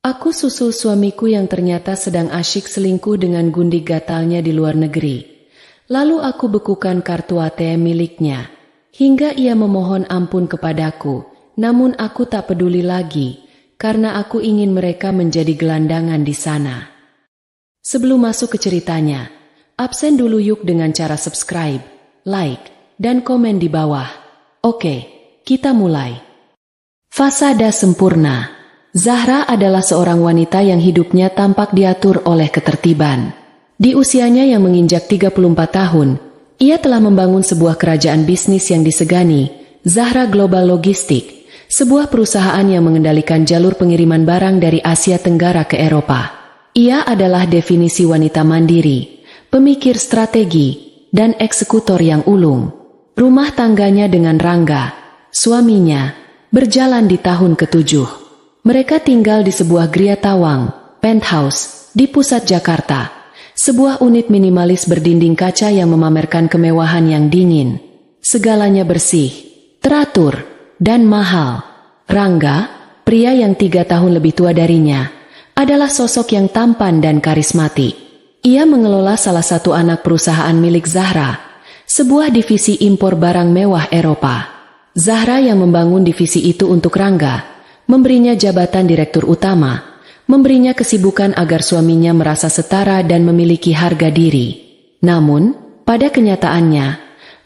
Aku susul suamiku yang ternyata sedang asyik selingkuh dengan gundik gatalnya di luar negeri. Lalu aku bekukan kartu ATM miliknya, hingga ia memohon ampun kepadaku. Namun aku tak peduli lagi, karena aku ingin mereka menjadi gelandangan di sana. Sebelum masuk ke ceritanya, absen dulu yuk dengan cara subscribe, like, dan komen di bawah. Oke, kita mulai. Fasada sempurna. Zahra adalah seorang wanita yang hidupnya tampak diatur oleh ketertiban. Di usianya yang menginjak 34 tahun, ia telah membangun sebuah kerajaan bisnis yang disegani, Zahra Global Logistik, sebuah perusahaan yang mengendalikan jalur pengiriman barang dari Asia Tenggara ke Eropa. Ia adalah definisi wanita mandiri, pemikir strategi, dan eksekutor yang ulung. Rumah tangganya dengan Rangga, suaminya, berjalan di tahun ke-7. Mereka tinggal di sebuah Gria Tawang, penthouse, di pusat Jakarta. Sebuah unit minimalis berdinding kaca yang memamerkan kemewahan yang dingin. Segalanya bersih, teratur, dan mahal. Rangga, pria yang 3 tahun lebih tua darinya, adalah sosok yang tampan dan karismatik. Ia mengelola salah satu anak perusahaan milik Zahra, sebuah divisi impor barang mewah Eropa. Zahra yang membangun divisi itu untuk Rangga, memberinya jabatan direktur utama, memberinya kesibukan agar suaminya merasa setara dan memiliki harga diri. Namun, pada kenyataannya,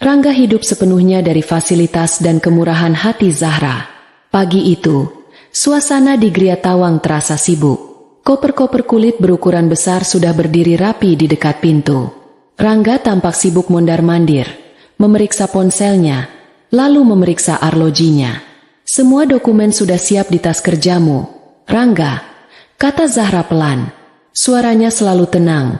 Rangga hidup sepenuhnya dari fasilitas dan kemurahan hati Zahra. Pagi itu, suasana di Gria Tawang terasa sibuk. Koper-koper kulit berukuran besar sudah berdiri rapi di dekat pintu. Rangga tampak sibuk mondar-mandir, memeriksa ponselnya, lalu memeriksa arlojinya. Semua dokumen sudah siap di tas kerjamu, Rangga, kata Zahra pelan. Suaranya selalu tenang,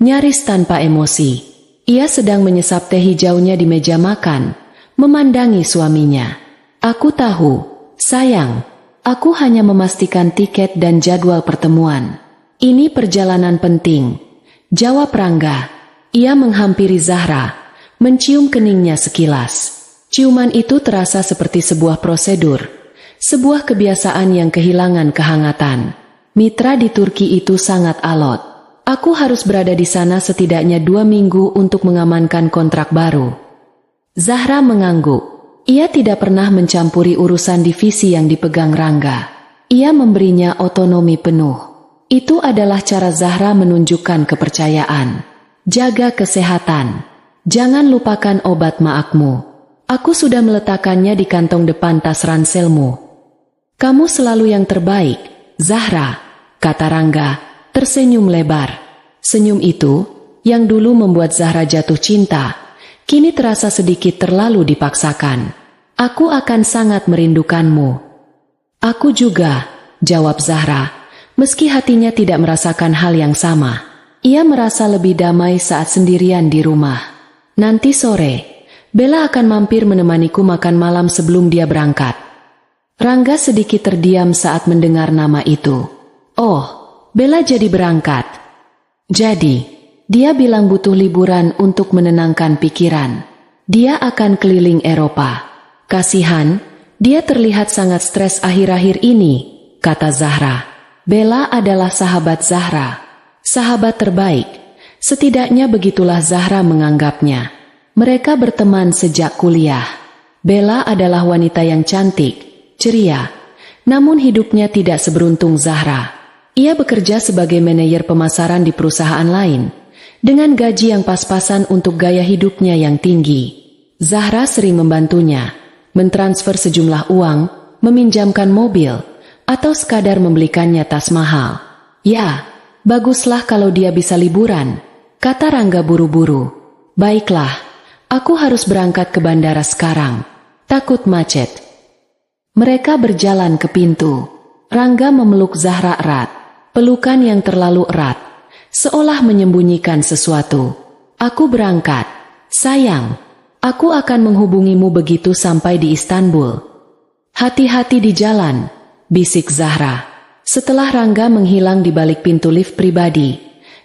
nyaris tanpa emosi. Ia sedang menyesap teh hijaunya di meja makan, memandangi suaminya. Aku tahu, sayang, aku hanya memastikan tiket dan jadwal pertemuan. Ini perjalanan penting, jawab Rangga. Ia menghampiri Zahra, mencium keningnya sekilas. Ciuman itu terasa seperti sebuah prosedur, sebuah kebiasaan yang kehilangan kehangatan. Mitra di Turki itu sangat alot. Aku harus berada di sana setidaknya 2 minggu untuk mengamankan kontrak baru. Zahra mengangguk. Ia tidak pernah mencampuri urusan divisi yang dipegang Rangga. Ia memberinya otonomi penuh. Itu adalah cara Zahra menunjukkan kepercayaan. Jaga kesehatan. Jangan lupakan obat maakmu. Aku sudah meletakkannya di kantong depan tas ranselmu. Kamu selalu yang terbaik, Zahra, kata Rangga, tersenyum lebar. Senyum itu, yang dulu membuat Zahra jatuh cinta, kini terasa sedikit terlalu dipaksakan. Aku akan sangat merindukanmu. Aku juga, jawab Zahra, meski hatinya tidak merasakan hal yang sama. Ia merasa lebih damai saat sendirian di rumah. Nanti sore, Bella akan mampir menemaniku makan malam sebelum dia berangkat. Rangga sedikit terdiam saat mendengar nama itu. Oh, Bella jadi berangkat. Jadi, dia bilang butuh liburan untuk menenangkan pikiran. Dia akan keliling Eropa. Kasihan, dia terlihat sangat stres akhir-akhir ini, kata Zahra. Bella adalah sahabat Zahra. Sahabat terbaik. Setidaknya begitulah Zahra menganggapnya. Mereka berteman sejak kuliah. Bella adalah wanita yang cantik, ceria, namun hidupnya tidak seberuntung Zahra. Ia bekerja sebagai manajer pemasaran di perusahaan lain, dengan gaji yang pas-pasan untuk gaya hidupnya yang tinggi. Zahra sering membantunya, mentransfer sejumlah uang, meminjamkan mobil, atau sekadar membelikannya tas mahal. Ya, baguslah kalau dia bisa liburan, kata Rangga buru-buru. Baiklah. Aku harus berangkat ke bandara sekarang. Takut macet. Mereka berjalan ke pintu. Rangga memeluk Zahra erat. Pelukan yang terlalu erat, seolah menyembunyikan sesuatu. Aku berangkat. Sayang, aku akan menghubungimu begitu sampai di Istanbul. Hati-hati di jalan, bisik Zahra. Setelah Rangga menghilang di balik pintu lift pribadi,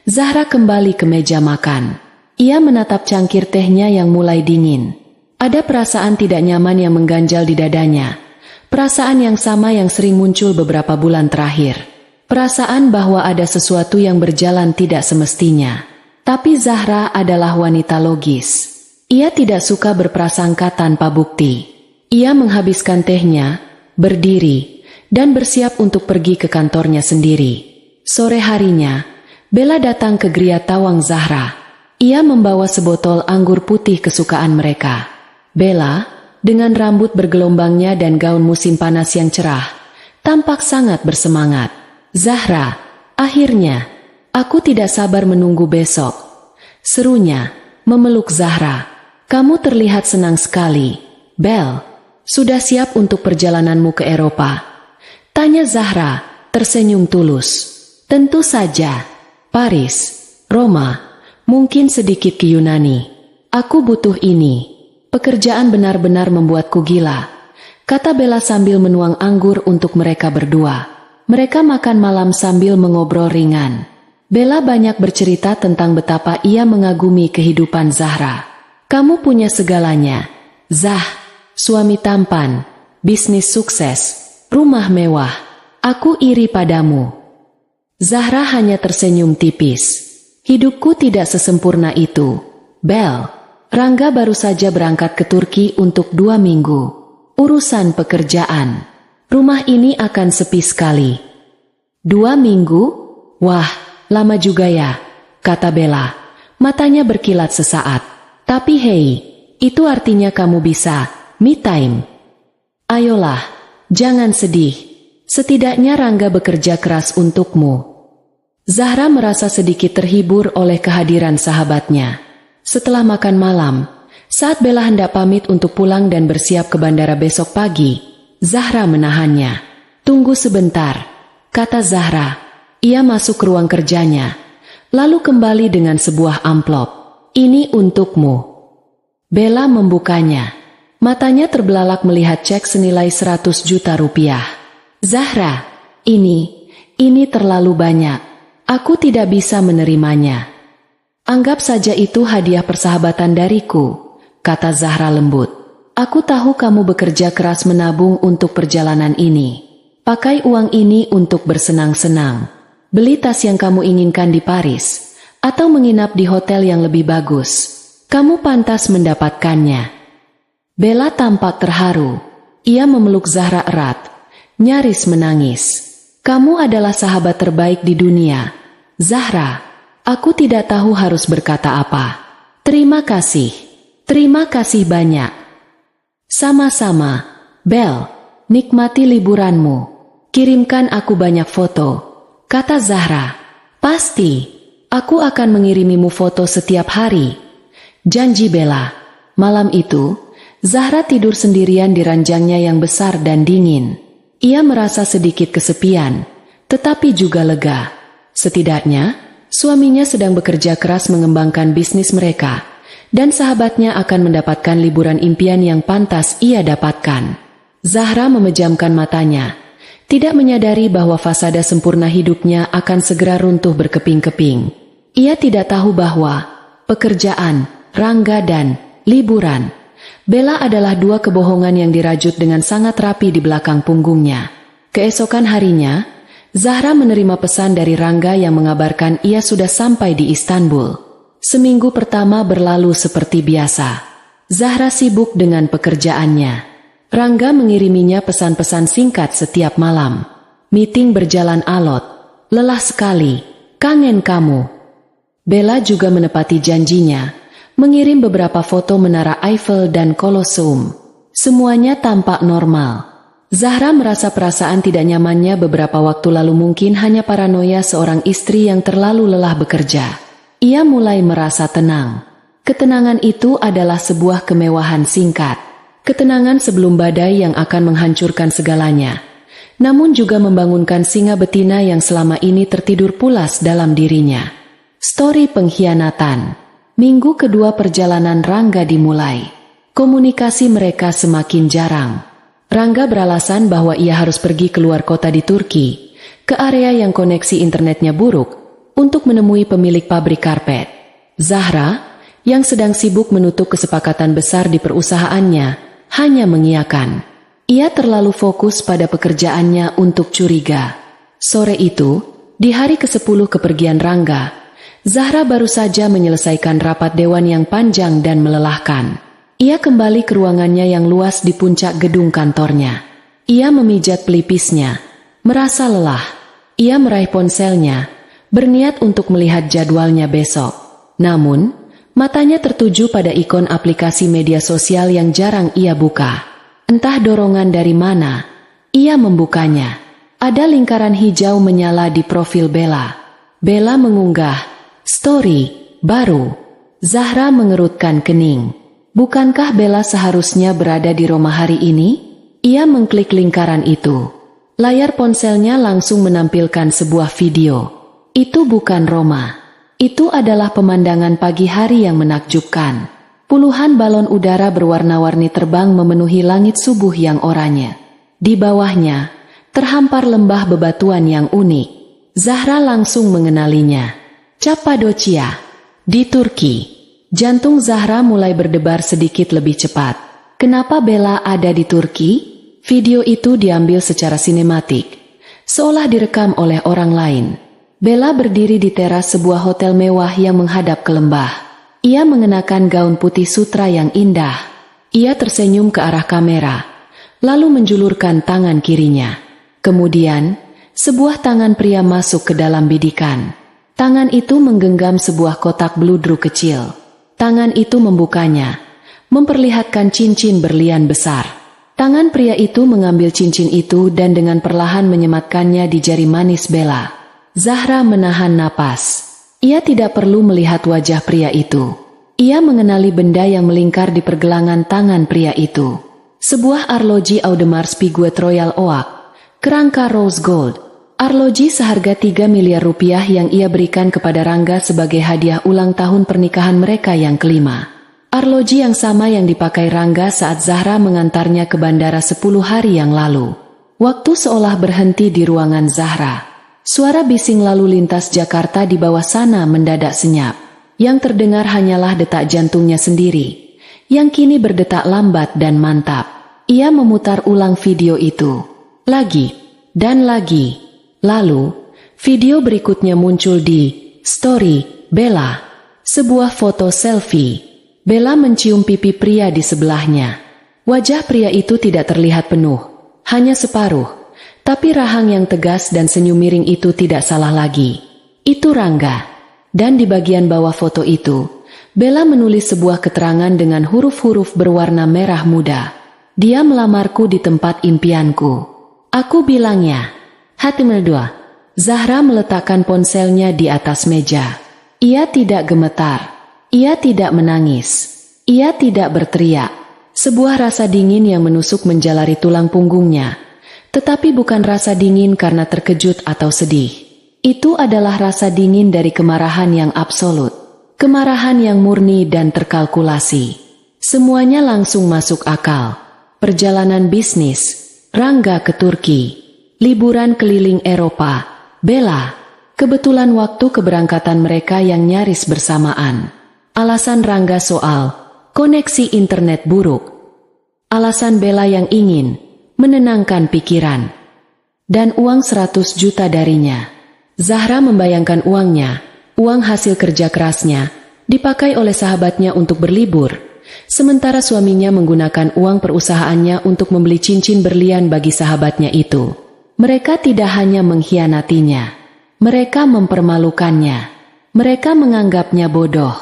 Zahra kembali ke meja makan. Ia menatap cangkir tehnya yang mulai dingin. Ada perasaan tidak nyaman yang mengganjal di dadanya. Perasaan yang sama yang sering muncul beberapa bulan terakhir. perasaan bahwa ada sesuatu yang berjalan tidak semestinya. Tapi Zahra adalah wanita logis. Ia tidak suka berprasangka tanpa bukti. Ia menghabiskan tehnya, berdiri, dan bersiap untuk pergi ke kantornya sendiri. Sore harinya, Bella datang ke Gria Tawang Zahra. Ia membawa sebotol anggur putih kesukaan mereka. Bella, dengan rambut bergelombangnya dan gaun musim panas yang cerah, tampak sangat bersemangat. "Zahra, akhirnya, aku tidak sabar menunggu besok," serunya, memeluk Zahra. "Kamu terlihat senang sekali, Belle. Sudah siap untuk perjalananmu ke Eropa?" tanya Zahra, tersenyum tulus. "Tentu saja. Paris, Roma, mungkin sedikit ke Yunani. Aku butuh ini. Pekerjaan benar-benar membuatku gila," kata Bella sambil menuang anggur untuk mereka berdua. Mereka makan malam sambil mengobrol ringan. Bella banyak bercerita tentang betapa ia mengagumi kehidupan Zahra. "Kamu punya segalanya, Zah. Suami tampan, bisnis sukses, rumah mewah. Aku iri padamu." Zahra hanya tersenyum tipis. "Hidupku tidak sesempurna itu, Belle. Rangga baru saja berangkat ke Turki untuk 2 minggu. Urusan pekerjaan. Rumah ini akan sepi sekali." 2 minggu? Wah, lama juga ya, kata Bella. Matanya berkilat sesaat. "Tapi hei, itu artinya kamu bisa me time. Ayolah, jangan sedih. Setidaknya Rangga bekerja keras untukmu." Zahra merasa sedikit terhibur oleh kehadiran sahabatnya. Setelah makan malam, saat Bella hendak pamit untuk pulang dan bersiap ke bandara besok pagi, Zahra menahannya. "Tunggu sebentar," kata Zahra. Ia masuk ke ruang kerjanya, lalu kembali dengan sebuah amplop. "Ini untukmu." Bella membukanya. Matanya terbelalak melihat cek senilai 100 juta rupiah. "Zahra, ini terlalu banyak. Aku tidak bisa menerimanya." "Anggap saja itu hadiah persahabatan dariku," kata Zahra lembut. "Aku tahu kamu bekerja keras menabung untuk perjalanan ini. Pakai uang ini untuk bersenang-senang. Beli tas yang kamu inginkan di Paris, atau menginap di hotel yang lebih bagus. Kamu pantas mendapatkannya." Bella tampak terharu. Ia memeluk Zahra erat, nyaris menangis. "Kamu adalah sahabat terbaik di dunia, Zahra. Aku tidak tahu harus berkata apa. Terima kasih. Terima kasih banyak." "Sama-sama, Belle. Nikmati liburanmu. Kirimkan aku banyak foto," kata Zahra. "Pasti. Aku akan mengirimimu foto setiap hari," janji Bella. Malam itu, Zahra tidur sendirian di ranjangnya yang besar dan dingin. Ia merasa sedikit kesepian, tetapi juga lega. Setidaknya, suaminya sedang bekerja keras mengembangkan bisnis mereka, dan sahabatnya akan mendapatkan liburan impian yang pantas ia dapatkan. Zahra memejamkan matanya, tidak menyadari bahwa fasada sempurna hidupnya akan segera runtuh berkeping-keping. Ia tidak tahu bahwa pekerjaan, Rangga dan liburan, Bella adalah 2 kebohongan yang dirajut dengan sangat rapi di belakang punggungnya. Keesokan harinya, Zahra menerima pesan dari Rangga yang mengabarkan ia sudah sampai di Istanbul. Seminggu pertama berlalu seperti biasa. Zahra sibuk dengan pekerjaannya. Rangga mengiriminya pesan-pesan singkat setiap malam. "Meeting berjalan alot. Lelah sekali. Kangen kamu." Bella juga menepati janjinya, mengirim beberapa foto menara Eiffel dan Colosseum. Semuanya tampak normal. Zahra merasa perasaan tidak nyamannya beberapa waktu lalu mungkin hanya paranoia seorang istri yang terlalu lelah bekerja. Ia mulai merasa tenang. Ketenangan itu adalah sebuah kemewahan singkat. Ketenangan sebelum badai yang akan menghancurkan segalanya. Namun juga membangunkan singa betina yang selama ini tertidur pulas dalam dirinya. Story pengkhianatan. Minggu kedua perjalanan Rangga dimulai. Komunikasi mereka semakin jarang. Rangga beralasan bahwa ia harus pergi keluar kota di Turki, ke area yang koneksi internetnya buruk, untuk menemui pemilik pabrik karpet. Zahra, yang sedang sibuk menutup kesepakatan besar di perusahaannya, hanya mengiyakan. Ia terlalu fokus pada pekerjaannya untuk curiga. Sore itu, di hari ke-10 kepergian Rangga, Zahra baru saja menyelesaikan rapat dewan yang panjang dan melelahkan. Ia kembali ke ruangannya yang luas di puncak gedung kantornya. Ia memijat pelipisnya, merasa lelah. Ia meraih ponselnya, berniat untuk melihat jadwalnya besok. Namun, matanya tertuju pada ikon aplikasi media sosial yang jarang ia buka. Entah dorongan dari mana, ia membukanya. Ada lingkaran hijau menyala di profil Bella. Bella mengunggah story baru. Zahra mengerutkan kening. Bukankah Bella seharusnya berada di Roma hari ini? Ia mengklik lingkaran itu. Layar ponselnya langsung menampilkan sebuah video. Itu bukan Roma. Itu adalah pemandangan pagi hari yang menakjubkan. Puluhan balon udara berwarna-warni terbang memenuhi langit subuh yang oranye. Di bawahnya, terhampar lembah bebatuan yang unik. Zahra langsung mengenalinya. Cappadocia, di Turki. Jantung Zahra mulai berdebar sedikit lebih cepat. Kenapa Bella ada di Turki? Video itu diambil secara sinematik, seolah direkam oleh orang lain. Bella berdiri di teras sebuah hotel mewah yang menghadap ke lembah. Ia mengenakan gaun putih sutra yang indah. Ia tersenyum ke arah kamera, lalu menjulurkan tangan kirinya. Kemudian, sebuah tangan pria masuk ke dalam bidikan. Tangan itu menggenggam sebuah kotak bludru kecil. Tangan itu membukanya, memperlihatkan cincin berlian besar. Tangan pria itu mengambil cincin itu dan dengan perlahan menyematkannya di jari manis Bella. Zahra menahan napas. Ia tidak perlu melihat wajah pria itu. Ia mengenali benda yang melingkar di pergelangan tangan pria itu. Sebuah arloji Audemars Piguet Royal Oak. Kerangka rose gold. Arloji seharga 3 miliar rupiah yang ia berikan kepada Rangga sebagai hadiah ulang tahun pernikahan mereka yang kelima. Arloji yang sama yang dipakai Rangga saat Zahra mengantarnya ke bandara 10 hari yang lalu. Waktu seolah berhenti di ruangan Zahra. Suara bising lalu lintas Jakarta di bawah sana mendadak senyap. Yang terdengar hanyalah detak jantungnya sendiri, yang kini berdetak lambat dan mantap. Ia memutar ulang video itu. Lagi, dan lagi. Lalu, video berikutnya muncul di story Bella. Sebuah foto selfie. Bella mencium pipi pria di sebelahnya. Wajah pria itu tidak terlihat penuh, hanya separuh. Tapi rahang yang tegas dan senyum miring itu tidak salah lagi. Itu Rangga. Dan di bagian bawah foto itu, Bella menulis sebuah keterangan dengan huruf-huruf berwarna merah muda. Dia melamarku di tempat impianku. Aku bilangnya. Hati merdua. Zahra meletakkan ponselnya di atas meja. Ia tidak gemetar. Ia tidak menangis. Ia tidak berteriak. Sebuah rasa dingin yang menusuk menjalari tulang punggungnya. Tetapi bukan rasa dingin karena terkejut atau sedih. Itu adalah rasa dingin dari kemarahan yang absolut. Kemarahan yang murni dan terkalkulasi. Semuanya langsung masuk akal. Perjalanan bisnis, Rangga ke Turki. Liburan keliling Eropa, Bella. Kebetulan waktu keberangkatan mereka yang nyaris bersamaan. Alasan Rangga soal koneksi internet buruk. Alasan Bella yang ingin menenangkan pikiran. Dan uang 100 juta darinya. Zahra membayangkan uangnya, uang hasil kerja kerasnya, dipakai oleh sahabatnya untuk berlibur. Sementara suaminya menggunakan uang perusahaannya untuk membeli cincin berlian bagi sahabatnya itu. Mereka tidak hanya mengkhianatinya. Mereka mempermalukannya. Mereka menganggapnya bodoh.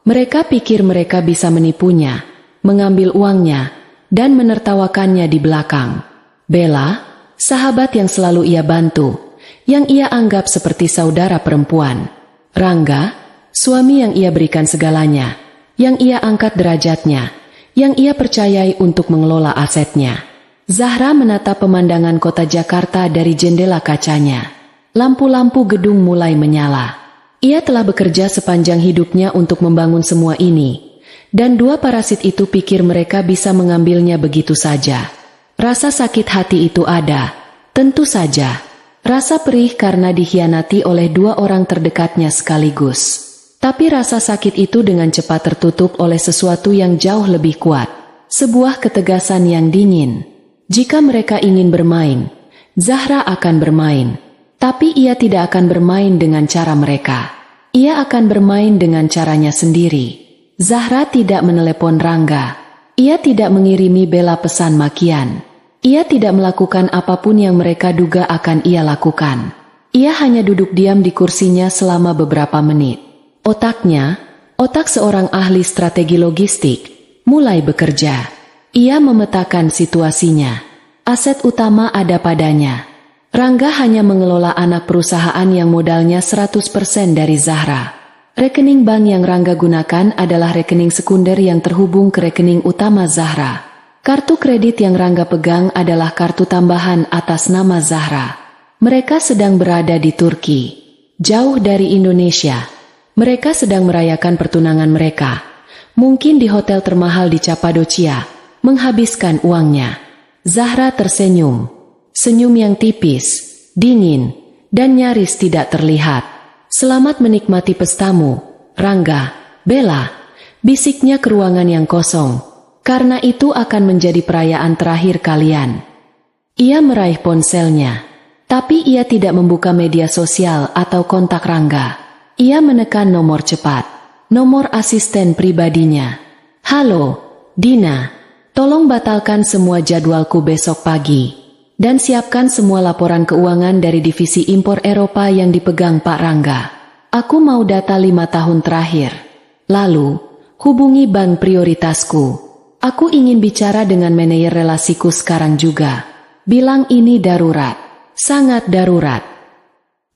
Mereka pikir mereka bisa menipunya, mengambil uangnya, dan menertawakannya di belakang. Bella, sahabat yang selalu ia bantu, yang ia anggap seperti saudara perempuan. Rangga, suami yang ia berikan segalanya, yang ia angkat derajatnya, yang ia percayai untuk mengelola asetnya. Zahra menatap pemandangan kota Jakarta dari jendela kacanya. Lampu-lampu gedung mulai menyala. Ia telah bekerja sepanjang hidupnya untuk membangun semua ini. Dan dua parasit itu pikir mereka bisa mengambilnya begitu saja. Rasa sakit hati itu ada, tentu saja. Rasa perih karena dikhianati oleh dua orang terdekatnya sekaligus. Tapi rasa sakit itu dengan cepat tertutup oleh sesuatu yang jauh lebih kuat. Sebuah ketegasan yang dingin. Jika mereka ingin bermain, Zahra akan bermain. Tapi ia tidak akan bermain dengan cara mereka. Ia akan bermain dengan caranya sendiri. Zahra tidak menelepon Rangga. Ia tidak mengirimi Bella pesan makian. Ia tidak melakukan apapun yang mereka duga akan ia lakukan. Ia hanya duduk diam di kursinya selama beberapa menit. Otaknya, otak seorang ahli strategi logistik, mulai bekerja. Ia memetakan situasinya. Aset utama ada padanya. Rangga hanya mengelola anak perusahaan yang modalnya 100% dari Zahra. Rekening bank yang Rangga gunakan adalah rekening sekunder yang terhubung ke rekening utama Zahra. Kartu kredit yang Rangga pegang adalah kartu tambahan atas nama Zahra. Mereka sedang berada di Turki, jauh dari Indonesia. Mereka sedang merayakan pertunangan mereka. Mungkin di hotel termahal di Cappadocia, menghabiskan uangnya. Zahra tersenyum. Senyum yang tipis, dingin, dan nyaris tidak terlihat. Selamat menikmati pestamu, Rangga, Bella, bisiknya ke ruangan yang kosong. Karena itu akan menjadi perayaan terakhir kalian. Ia meraih ponselnya. Tapi ia tidak membuka media sosial atau kontak Rangga. Ia menekan nomor cepat. Nomor asisten pribadinya. Halo, Dina. Tolong batalkan semua jadwalku besok pagi. Dan siapkan semua laporan keuangan dari divisi impor Eropa yang dipegang Pak Rangga. Aku mau data 5 tahun terakhir. Lalu, hubungi bank prioritasku. Aku ingin bicara dengan manajer relasiku sekarang juga. Bilang ini darurat. Sangat darurat.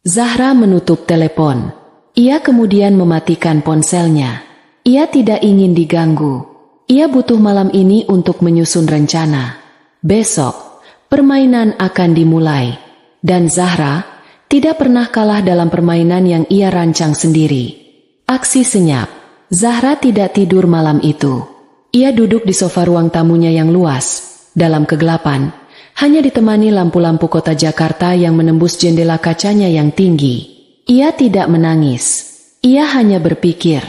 Zahra menutup telepon. Ia kemudian mematikan ponselnya. Ia tidak ingin diganggu. Ia butuh malam ini untuk menyusun rencana. Besok, permainan akan dimulai. Dan Zahra tidak pernah kalah dalam permainan yang ia rancang sendiri. Aksi senyap. Zahra tidak tidur malam itu. Ia duduk di sofa ruang tamunya yang luas. Dalam kegelapan, hanya ditemani lampu-lampu kota Jakarta yang menembus jendela kacanya yang tinggi. Ia tidak menangis. Ia hanya berpikir.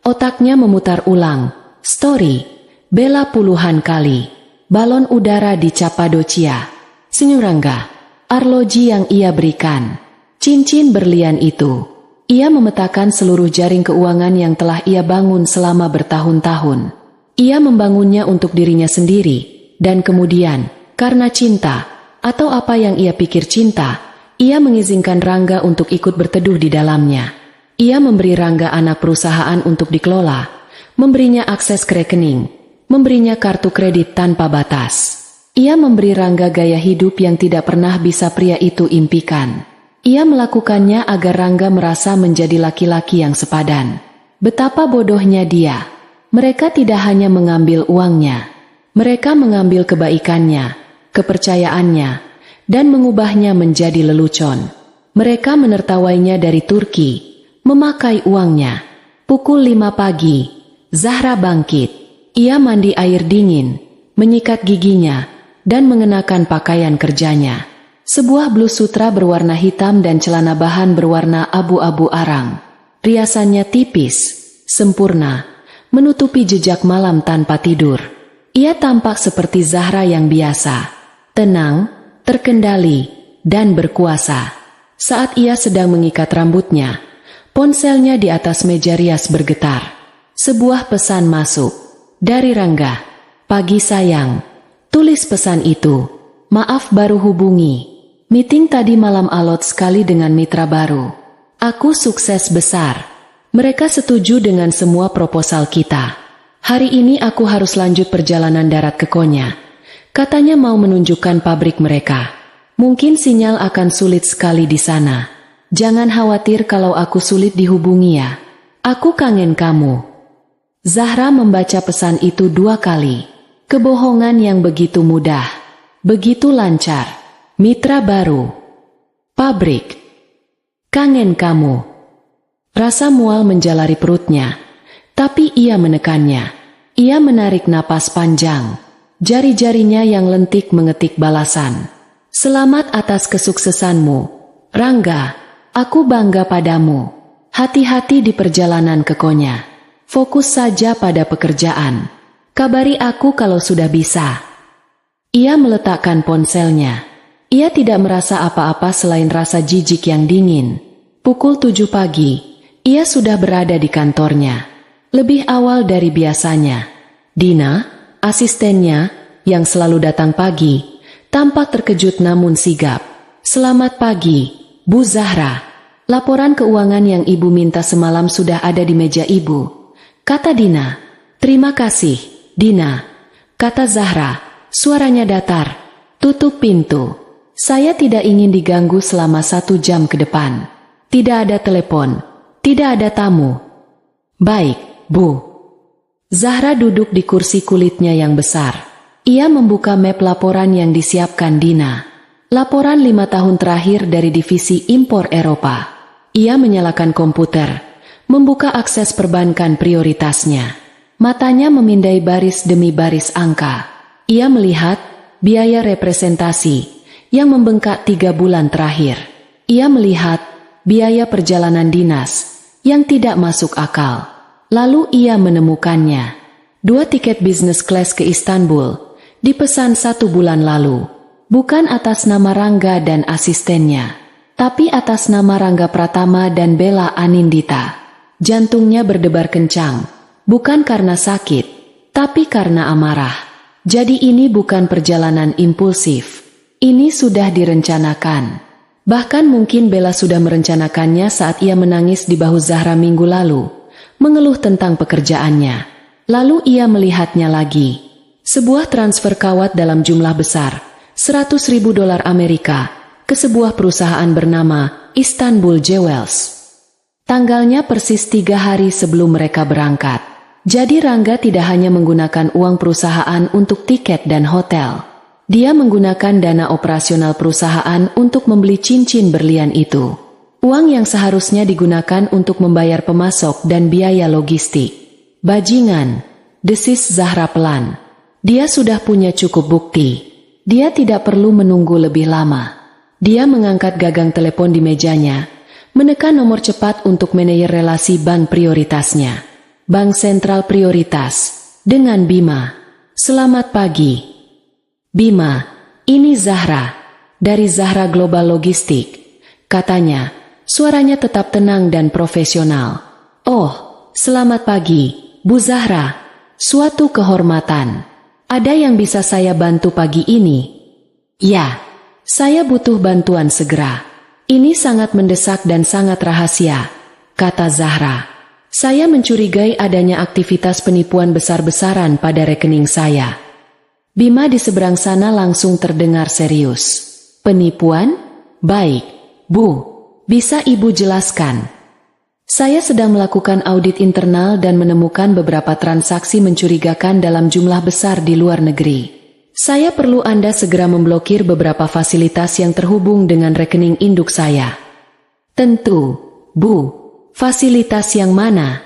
Otaknya memutar ulang. Story. Bella puluhan kali. Balon udara di Cappadocia. Senyum Rangga. Arloji yang ia berikan. Cincin berlian itu. Ia memetakan seluruh jaring keuangan yang telah ia bangun selama bertahun-tahun. Ia membangunnya untuk dirinya sendiri. Dan kemudian, karena cinta, atau apa yang ia pikir cinta, ia mengizinkan Rangga untuk ikut berteduh di dalamnya. Ia memberi Rangga anak perusahaan untuk dikelola, memberinya akses ke rekening, memberinya kartu kredit tanpa batas. Ia memberi Rangga gaya hidup yang tidak pernah bisa pria itu impikan. Ia melakukannya agar Rangga merasa menjadi laki-laki yang sepadan. Betapa bodohnya dia. Mereka tidak hanya mengambil uangnya. Mereka mengambil kebaikannya, kepercayaannya, dan mengubahnya menjadi lelucon. Mereka menertawainya dari Turki, memakai uangnya. Pukul 5 pagi, Zahra bangkit. Ia mandi air dingin, menyikat giginya, dan mengenakan pakaian kerjanya. Sebuah blus sutra berwarna hitam dan celana bahan berwarna abu-abu arang. Riasannya tipis, sempurna, menutupi jejak malam tanpa tidur. Ia tampak seperti Zahra yang biasa, tenang, terkendali, dan berkuasa. Saat ia sedang mengikat rambutnya, ponselnya di atas meja rias bergetar. Sebuah pesan masuk. Dari Rangga. Pagi sayang. Tulis pesan itu. Maaf baru hubungi. Meeting tadi malam alot sekali dengan mitra baru. Aku sukses besar. Mereka setuju dengan semua proposal kita. Hari ini aku harus lanjut perjalanan darat ke Konya. Katanya mau menunjukkan pabrik mereka. Mungkin sinyal akan sulit sekali di sana. Jangan khawatir kalau aku sulit dihubungi ya. Aku kangen kamu. Zahra membaca pesan itu 2 kali. Kebohongan yang begitu mudah. Begitu lancar. Mitra baru. Pabrik. Kangen kamu. Rasa mual menjalari perutnya. Tapi ia menekannya. Ia menarik napas panjang. Jari-jarinya yang lentik mengetik balasan. Selamat atas kesuksesanmu. Rangga, aku bangga padamu. Hati-hati di perjalanan ke Konya. Fokus saja pada pekerjaan. Kabari aku kalau sudah bisa. Ia meletakkan ponselnya. Ia tidak merasa apa-apa selain rasa jijik yang dingin. Pukul 7 pagi, ia sudah berada di kantornya. Lebih awal dari biasanya. Dina, asistennya, yang selalu datang pagi, tampak terkejut namun sigap. "Selamat pagi, Bu Zahra. Laporan keuangan yang Ibu minta semalam sudah ada di meja Ibu," kata Dina. "Terima kasih, Dina," kata Zahra. Suaranya datar. "Tutup pintu. Saya tidak ingin diganggu selama 1 jam ke depan. Tidak ada telepon, tidak ada tamu." "Baik, Bu." Zahra duduk di kursi kulitnya yang besar. Ia membuka map laporan yang disiapkan Dina. Laporan 5 tahun terakhir dari divisi impor Eropa. Ia menyalakan komputer, membuka akses perbankan prioritasnya. Matanya memindai baris demi baris angka. Ia melihat biaya representasi yang membengkak 3 bulan terakhir. Ia melihat biaya perjalanan dinas yang tidak masuk akal. Lalu ia menemukannya. 2 tiket bisnis kelas ke Istanbul, dipesan 1 bulan lalu. Bukan atas nama Rangga dan asistennya, tapi atas nama Rangga Pratama dan Bella Anindita. Jantungnya berdebar kencang, bukan karena sakit, tapi karena amarah. Jadi ini bukan perjalanan impulsif. Ini sudah direncanakan. Bahkan mungkin Bella sudah merencanakannya saat ia menangis di bahu Zahra minggu lalu, mengeluh tentang pekerjaannya. Lalu ia melihatnya lagi. Sebuah transfer kawat dalam jumlah besar, $100.000 Amerika, ke sebuah perusahaan bernama Istanbul Jewels. Tanggalnya persis 3 hari sebelum mereka berangkat. Jadi Rangga tidak hanya menggunakan uang perusahaan untuk tiket dan hotel. Dia menggunakan dana operasional perusahaan untuk membeli cincin berlian itu. Uang yang seharusnya digunakan untuk membayar pemasok dan biaya logistik. "Bajingan," desis Zahra pelan. Dia sudah punya cukup bukti. Dia tidak perlu menunggu lebih lama. Dia mengangkat gagang telepon di mejanya, menekan nomor cepat untuk manajer relasi bank prioritasnya. "Bank Sentral Prioritas, dengan Bima. Selamat pagi." "Bima, ini Zahra, dari Zahra Global Logistik," katanya. Suaranya tetap tenang dan profesional. "Oh, selamat pagi, Bu Zahra. Suatu kehormatan. Ada yang bisa saya bantu pagi ini?" "Ya, saya butuh bantuan segera. Ini sangat mendesak dan sangat rahasia," kata Zahra. "Saya mencurigai adanya aktivitas penipuan besar-besaran pada rekening saya." Bima di seberang sana langsung terdengar serius. "Penipuan? Baik, Bu. Bisa Ibu jelaskan?" "Saya sedang melakukan audit internal dan menemukan beberapa transaksi mencurigakan dalam jumlah besar di luar negeri. Saya perlu Anda segera memblokir beberapa fasilitas yang terhubung dengan rekening induk saya." "Tentu, Bu. Fasilitas yang mana?"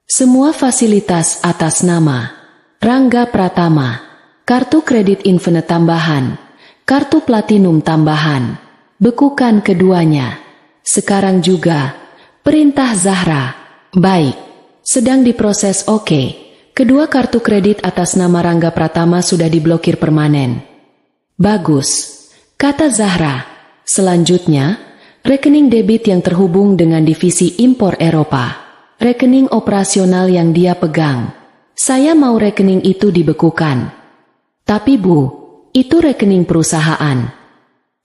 "Semua fasilitas atas nama Rangga Pratama. Kartu kredit Infinite tambahan, kartu platinum tambahan. Bekukan keduanya. Sekarang juga." Perintah Zahra. "Baik. Sedang diproses." "Oke. Kedua kartu kredit atas nama Rangga Pratama sudah diblokir permanen." "Bagus," kata Zahra. "Selanjutnya, rekening debit yang terhubung dengan divisi impor Eropa. Rekening operasional yang dia pegang. Saya mau rekening itu dibekukan." "Tapi Bu, itu rekening perusahaan."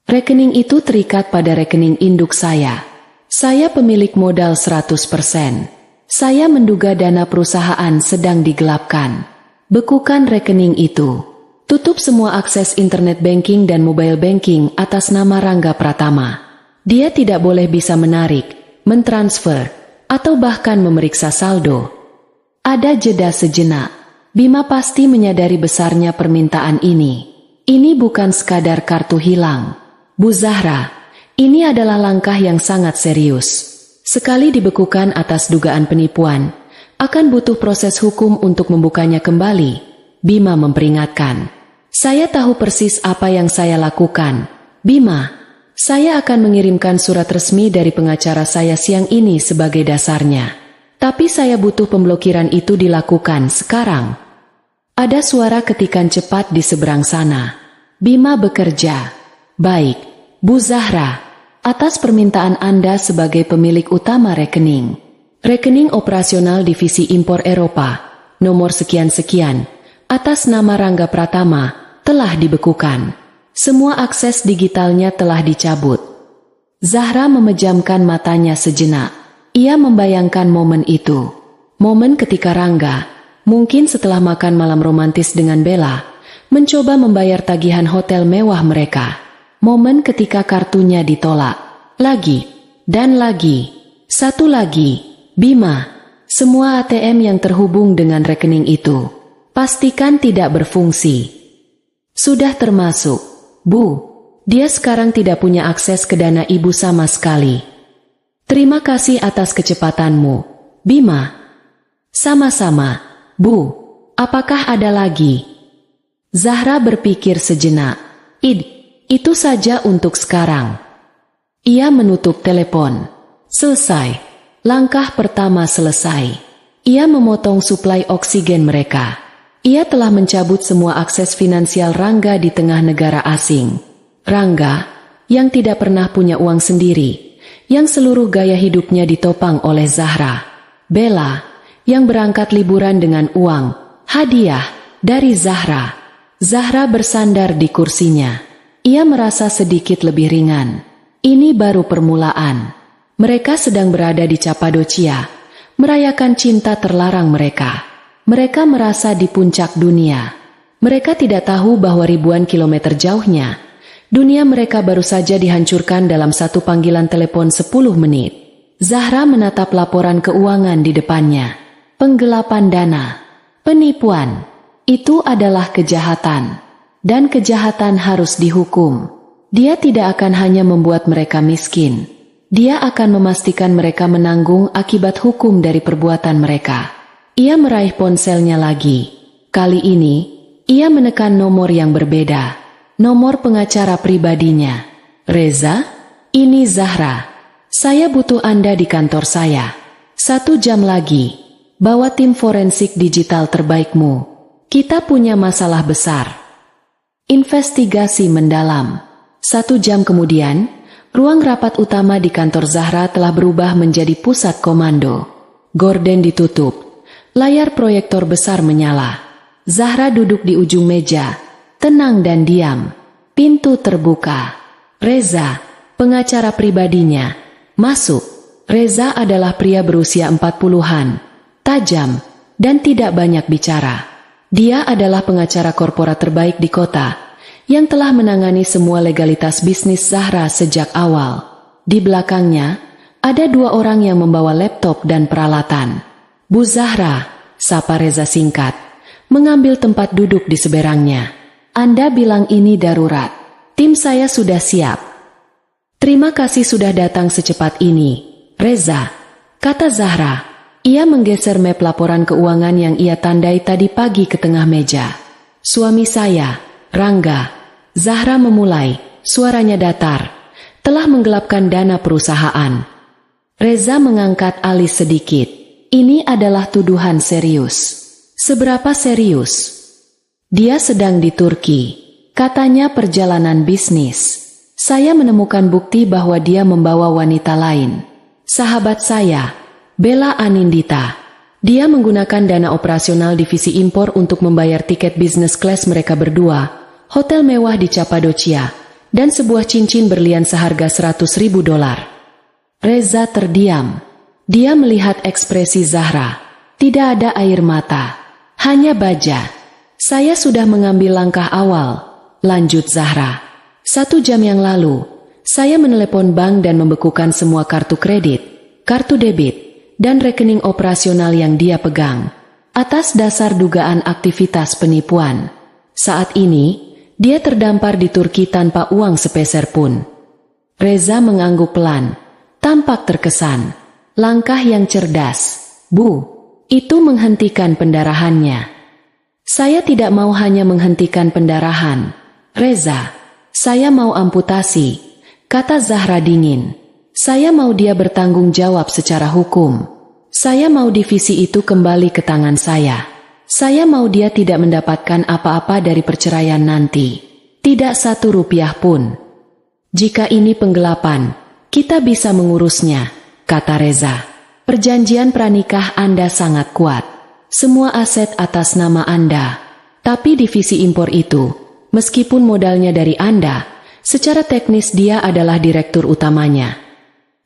"Rekening itu terikat pada rekening induk saya. Saya pemilik modal 100%. Saya menduga dana perusahaan sedang digelapkan. Bekukan rekening itu. Tutup semua akses internet banking dan mobile banking atas nama Rangga Pratama. Dia tidak boleh bisa menarik, mentransfer, atau bahkan memeriksa saldo." Ada jeda sejenak. Bima pasti menyadari besarnya permintaan ini. Ini bukan sekadar kartu hilang. "Bu Zahra, ini adalah langkah yang sangat serius. Sekali dibekukan atas dugaan penipuan, akan butuh proses hukum untuk membukanya kembali." Bima memperingatkan. "Saya tahu persis apa yang saya lakukan, Bima. Saya akan mengirimkan surat resmi dari pengacara saya siang ini sebagai dasarnya. Tapi saya butuh pemblokiran itu dilakukan sekarang." Ada suara ketikan cepat di seberang sana. "Bima bekerja. Baik, Bu Zahra. Atas permintaan Anda sebagai pemilik utama rekening. Rekening operasional Divisi Impor Eropa, nomor sekian-sekian, atas nama Rangga Pratama, telah dibekukan. Semua akses digitalnya telah dicabut. Zahra memejamkan matanya sejenak. Ia membayangkan momen itu. Momen ketika Rangga, mungkin setelah makan malam romantis dengan Bella, mencoba membayar tagihan hotel mewah mereka. Momen ketika kartunya ditolak. Lagi, dan lagi. Satu lagi, Bima. Semua ATM yang terhubung dengan rekening itu pastikan tidak berfungsi. Sudah termasuk, Bu. Dia sekarang tidak punya akses ke dana ibu sama sekali. Terima kasih atas kecepatanmu, Bima. Sama-sama, Bu. Apakah ada lagi? Zahra berpikir sejenak. Itu saja untuk sekarang. Ia menutup telepon. Selesai. Langkah pertama selesai. Ia memotong suplai oksigen mereka. Ia telah mencabut semua akses finansial Rangga di tengah negara asing. Rangga, yang tidak pernah punya uang sendiri, yang seluruh gaya hidupnya ditopang oleh Zahra. Bella, yang berangkat liburan dengan uang hadiah dari Zahra. Zahra bersandar di kursinya. Ia merasa sedikit lebih ringan. Ini baru permulaan. Mereka sedang berada di Cappadocia, merayakan cinta terlarang mereka. Mereka merasa di puncak dunia. Mereka tidak tahu bahwa ribuan kilometer jauhnya, dunia mereka baru saja dihancurkan dalam satu panggilan telepon 10 menit. Zahra menatap laporan keuangan di depannya. Penggelapan dana, penipuan, itu adalah kejahatan. Dan kejahatan harus dihukum. Dia tidak akan hanya membuat mereka miskin. Dia akan memastikan mereka menanggung akibat hukum dari perbuatan mereka. Ia meraih ponselnya lagi. Kali ini, ia menekan nomor yang berbeda. Nomor pengacara pribadinya. Reza, ini Zahra. Saya butuh Anda di kantor saya. 1 jam lagi. Bawa tim forensik digital terbaikmu. Kita punya masalah besar. Investigasi mendalam. 1 jam kemudian, ruang rapat utama di kantor Zahra telah berubah menjadi pusat komando. Gorden ditutup. Layar proyektor besar menyala. Zahra duduk di ujung meja, tenang dan diam. Pintu terbuka. Reza, pengacara pribadinya, masuk. Reza adalah pria berusia 40-an, tajam, dan tidak banyak bicara. Dia adalah pengacara korporat terbaik di kota, yang telah menangani semua legalitas bisnis Zahra sejak awal. Di belakangnya, ada 2 orang yang membawa laptop dan peralatan. Bu Zahra, sapa Reza singkat, mengambil tempat duduk di seberangnya. Anda bilang ini darurat. Tim saya sudah siap. Terima kasih sudah datang secepat ini, Reza, kata Zahra. Ia menggeser map laporan keuangan yang ia tandai tadi pagi ke tengah meja. Suami saya, Rangga, Zahra memulai, suaranya datar, telah menggelapkan dana perusahaan. Reza mengangkat alis sedikit. Ini adalah tuduhan serius. Seberapa serius? Dia sedang di Turki. Katanya perjalanan bisnis. Saya menemukan bukti bahwa dia membawa wanita lain. Sahabat saya, Bella Anindita. Dia menggunakan dana operasional divisi impor untuk membayar tiket bisnis kelas mereka berdua, hotel mewah di Cappadocia, dan sebuah cincin berlian seharga $100.000. Reza terdiam. Dia melihat ekspresi Zahra. Tidak ada air mata, hanya baja. Saya sudah mengambil langkah awal, lanjut Zahra. 1 jam yang lalu, saya menelepon bank dan membekukan semua kartu kredit, kartu debit, dan rekening operasional yang dia pegang, atas dasar dugaan aktivitas penipuan. Saat ini, dia terdampar di Turki tanpa uang sepeser pun. Reza mengangguk pelan, tampak terkesan. Langkah yang cerdas, Bu. Itu menghentikan pendarahannya. Saya tidak mau hanya menghentikan pendarahan, Reza. Saya mau amputasi, kata Zahra dingin. Saya mau dia bertanggung jawab secara hukum. Saya mau divisi itu kembali ke tangan saya. Saya mau dia tidak mendapatkan apa-apa dari perceraian nanti. Tidak 1 rupiah pun. Jika ini penggelapan, kita bisa mengurusnya, kata Reza. Perjanjian pranikah Anda sangat kuat. Semua aset atas nama Anda. Tapi divisi impor itu, meskipun modalnya dari Anda, secara teknis dia adalah direktur utamanya.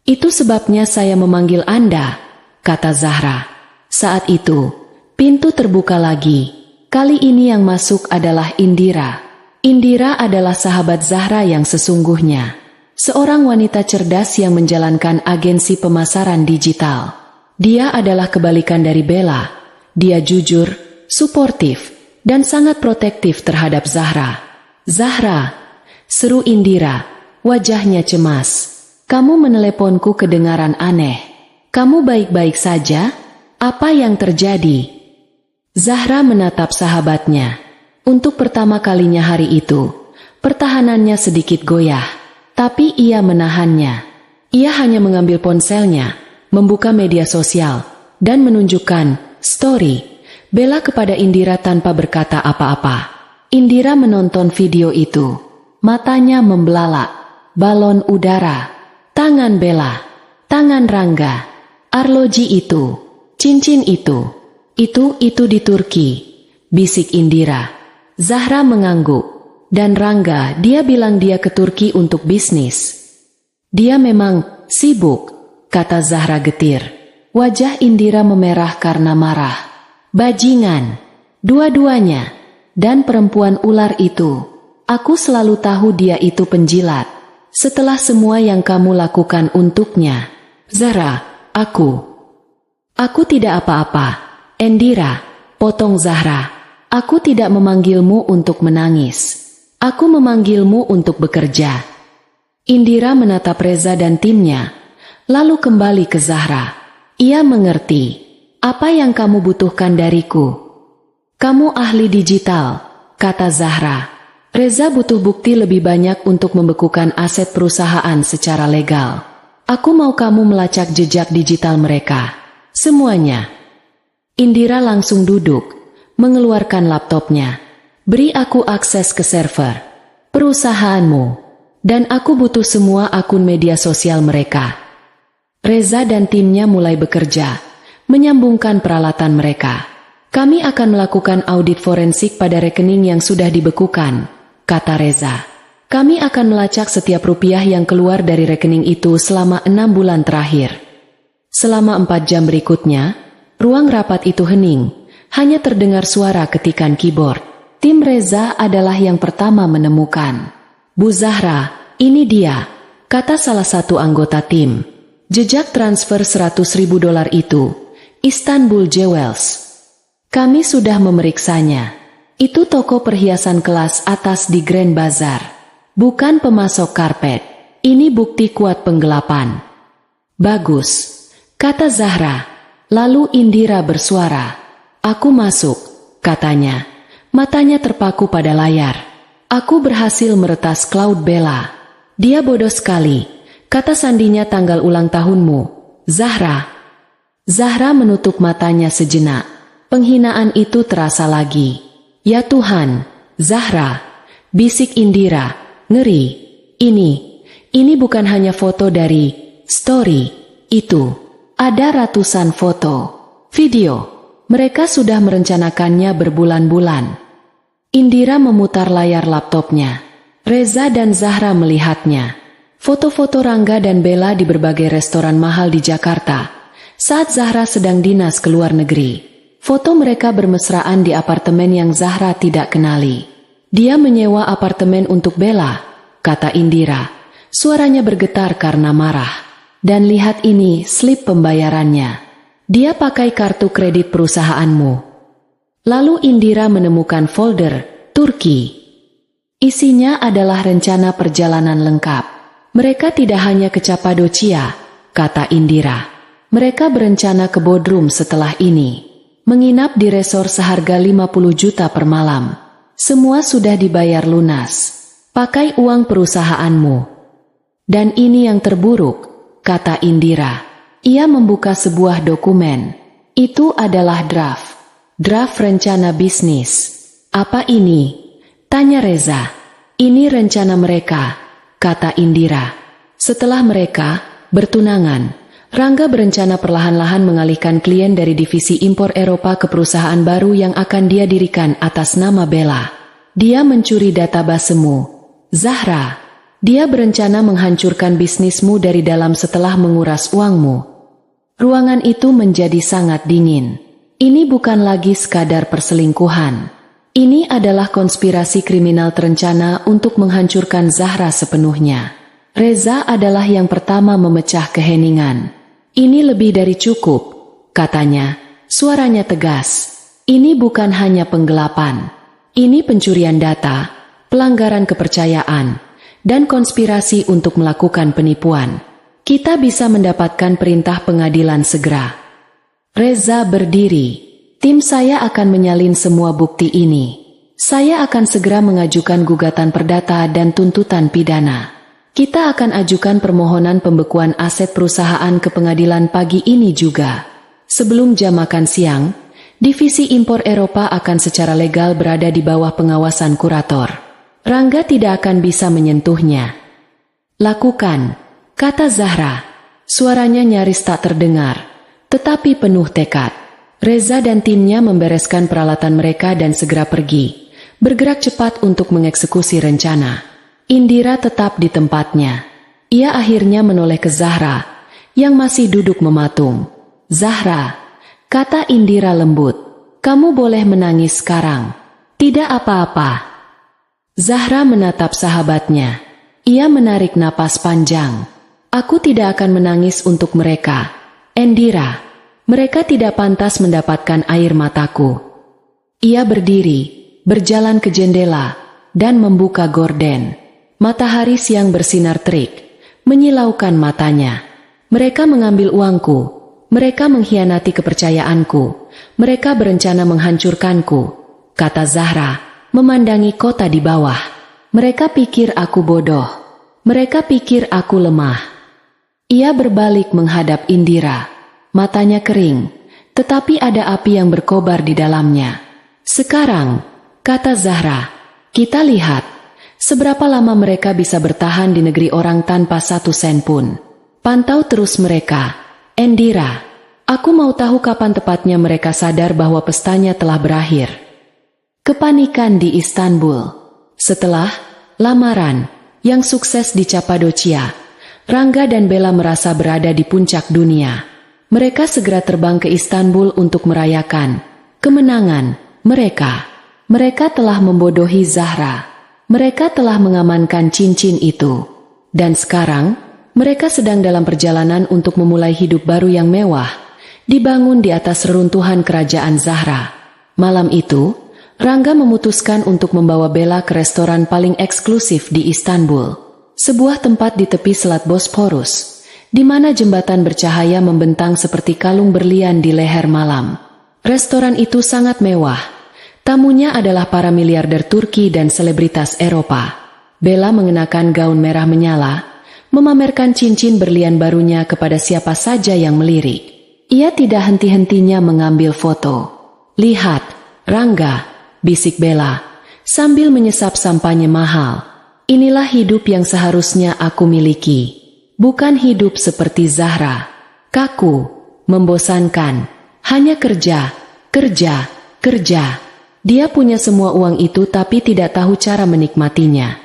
Itu sebabnya saya memanggil Anda, kata Zahra. Saat itu, pintu terbuka lagi. Kali ini yang masuk adalah Indira. Indira adalah sahabat Zahra yang sesungguhnya. Seorang wanita cerdas yang menjalankan agensi pemasaran digital. Dia adalah kebalikan dari Bella. Dia jujur, suportif, dan sangat protektif terhadap Zahra. Zahra, seru Indira, wajahnya cemas. Kamu meneleponku kedengaran aneh. Kamu baik-baik saja? Apa yang terjadi? Zahra menatap sahabatnya. Untuk pertama kalinya hari itu, pertahanannya sedikit goyah, tapi ia menahannya. Ia hanya mengambil ponselnya, membuka media sosial, dan menunjukkan story Bella kepada Indira tanpa berkata apa-apa. Indira menonton video itu. Matanya membelalak. Balon udara, tangan Bella, tangan Rangga, arloji itu, cincin itu di Turki, bisik Indira. Zahra mengangguk, dan Rangga, dia bilang dia ke Turki untuk bisnis. Dia memang sibuk, kata Zahra getir. Wajah Indira memerah karena marah. Bajingan, dua-duanya, dan perempuan ular itu. Aku selalu tahu dia itu penjilat. Setelah semua yang kamu lakukan untuknya. Zahra, Aku tidak apa-apa. Indira, potong Zahra. Aku tidak memanggilmu untuk menangis. Aku memanggilmu untuk bekerja. Indira menatap Reza dan timnya, lalu kembali ke Zahra. Ia mengerti. Apa yang kamu butuhkan dariku? Kamu ahli digital, kata Zahra. Reza butuh bukti lebih banyak untuk membekukan aset perusahaan secara legal. Aku mau kamu melacak jejak digital mereka. Semuanya. Indira langsung duduk. Mengeluarkan laptopnya. Beri aku akses ke server perusahaanmu, dan aku butuh semua akun media sosial mereka. Reza dan timnya mulai bekerja, menyambungkan peralatan mereka. Kami akan melakukan audit forensik pada rekening yang sudah dibekukan, kata Reza. Kami akan melacak setiap rupiah yang keluar dari rekening itu selama 6 bulan terakhir. Selama 4 jam berikutnya, ruang rapat itu hening. Hanya terdengar suara ketikan keyboard. Tim Reza adalah yang pertama menemukan. Bu Zahra, ini dia, kata salah satu anggota tim. Jejak transfer $100.000 itu, Istanbul Jewels. Kami sudah memeriksanya. Itu toko perhiasan kelas atas di Grand Bazaar. Bukan pemasok karpet. Ini bukti kuat penggelapan. Bagus, kata Zahra. Lalu Indira bersuara. Aku masuk, katanya. Matanya terpaku pada layar. Aku berhasil meretas Cloud Bella. Dia bodoh sekali, kata sandinya tanggal ulang tahunmu, Zahra. Zahra menutup matanya sejenak. Penghinaan itu terasa lagi. Ya Tuhan, Zahra, bisik Indira, ngeri. Ini bukan hanya foto dari story itu. Ada ratusan foto, video. Mereka sudah merencanakannya berbulan-bulan. Indira memutar layar laptopnya. Reza dan Zahra melihatnya. Foto-foto Rangga dan Bella di berbagai restoran mahal di Jakarta. Saat Zahra sedang dinas ke luar negeri. Foto mereka bermesraan di apartemen yang Zahra tidak kenali. Dia menyewa apartemen untuk Bella, kata Indira. Suaranya bergetar karena marah. Dan lihat ini slip pembayarannya. Dia pakai kartu kredit perusahaanmu. Lalu Indira menemukan folder Turki. Isinya adalah rencana perjalanan lengkap. Mereka tidak hanya ke Cappadocia, kata Indira. Mereka berencana ke Bodrum setelah ini. Menginap di resor seharga 50 juta per malam. Semua sudah dibayar lunas. Pakai uang perusahaanmu. Dan ini yang terburuk, kata Indira. Ia membuka sebuah dokumen. Itu adalah draft. Draft rencana bisnis. Apa ini? Tanya Reza. Ini rencana mereka, kata Indira. Setelah mereka bertunangan, Rangga berencana perlahan-lahan mengalihkan klien dari divisi impor Eropa ke perusahaan baru yang akan dia dirikan atas nama Bella. Dia mencuri databasemu, Zahra. Dia berencana menghancurkan bisnismu dari dalam setelah menguras uangmu. Ruangan itu menjadi sangat dingin. Ini bukan lagi sekadar perselingkuhan. Ini adalah konspirasi kriminal terencana untuk menghancurkan Zahra sepenuhnya. Reza adalah yang pertama memecah keheningan. Ini lebih dari cukup, katanya. Suaranya tegas. Ini bukan hanya penggelapan. Ini pencurian data, pelanggaran kepercayaan, dan konspirasi untuk melakukan penipuan. Kita bisa mendapatkan perintah pengadilan segera. Reza berdiri. Tim saya akan menyalin semua bukti ini. Saya akan segera mengajukan gugatan perdata dan tuntutan pidana. Kita akan ajukan permohonan pembekuan aset perusahaan ke pengadilan pagi ini juga. Sebelum jam makan siang, divisi impor Eropa akan secara legal berada di bawah pengawasan kurator. Rangga tidak akan bisa menyentuhnya. Lakukan, kata Zahra. Suaranya nyaris tak terdengar, tetapi penuh tekad. Reza dan timnya membereskan peralatan mereka dan segera pergi, bergerak cepat untuk mengeksekusi rencana. Indira tetap di tempatnya. Ia akhirnya menoleh ke Zahra, yang masih duduk mematung. Zahra, kata Indira lembut, kamu boleh menangis sekarang. Tidak apa-apa. Zahra menatap sahabatnya. Ia menarik napas panjang. Aku tidak akan menangis untuk mereka, Indira. Mereka tidak pantas mendapatkan air mataku. Ia berdiri, berjalan ke jendela, dan membuka gorden. Matahari siang bersinar terik, menyilaukan matanya. Mereka mengambil uangku. Mereka mengkhianati kepercayaanku. Mereka berencana menghancurkanku, kata Zahra, memandangi kota di bawah. Mereka pikir aku bodoh. Mereka pikir aku lemah. Ia berbalik menghadap Indira. Matanya kering, tetapi ada api yang berkobar di dalamnya. Sekarang, kata Zahra, kita lihat seberapa lama mereka bisa bertahan di negeri orang tanpa satu sen pun. Pantau terus mereka, Indira. Aku mau tahu kapan tepatnya mereka sadar bahwa pestanya telah berakhir. Kepanikan di Istanbul. Setelah lamaran yang sukses di Cappadocia, Rangga dan Bella merasa berada di puncak dunia. Mereka segera terbang ke Istanbul untuk merayakan kemenangan mereka. Mereka telah membodohi Zahra. Mereka telah mengamankan cincin itu. Dan sekarang, mereka sedang dalam perjalanan untuk memulai hidup baru yang mewah, dibangun di atas reruntuhan kerajaan Zahra. Malam itu, Rangga memutuskan untuk membawa Bella ke restoran paling eksklusif di Istanbul. Sebuah tempat di tepi Selat Bosporus, di mana jembatan bercahaya membentang seperti kalung berlian di leher malam. Restoran itu sangat mewah. Tamunya adalah para miliarder Turki dan selebritas Eropa. Bella mengenakan gaun merah menyala, memamerkan cincin berlian barunya kepada siapa saja yang melirik. Ia tidak henti-hentinya mengambil foto. Lihat, Rangga, bisik Bella, sambil menyesap sampahnya mahal. Inilah hidup yang seharusnya aku miliki. Bukan hidup seperti Zahra. Kaku, membosankan, hanya kerja, kerja, kerja. Dia punya semua uang itu tapi tidak tahu cara menikmatinya.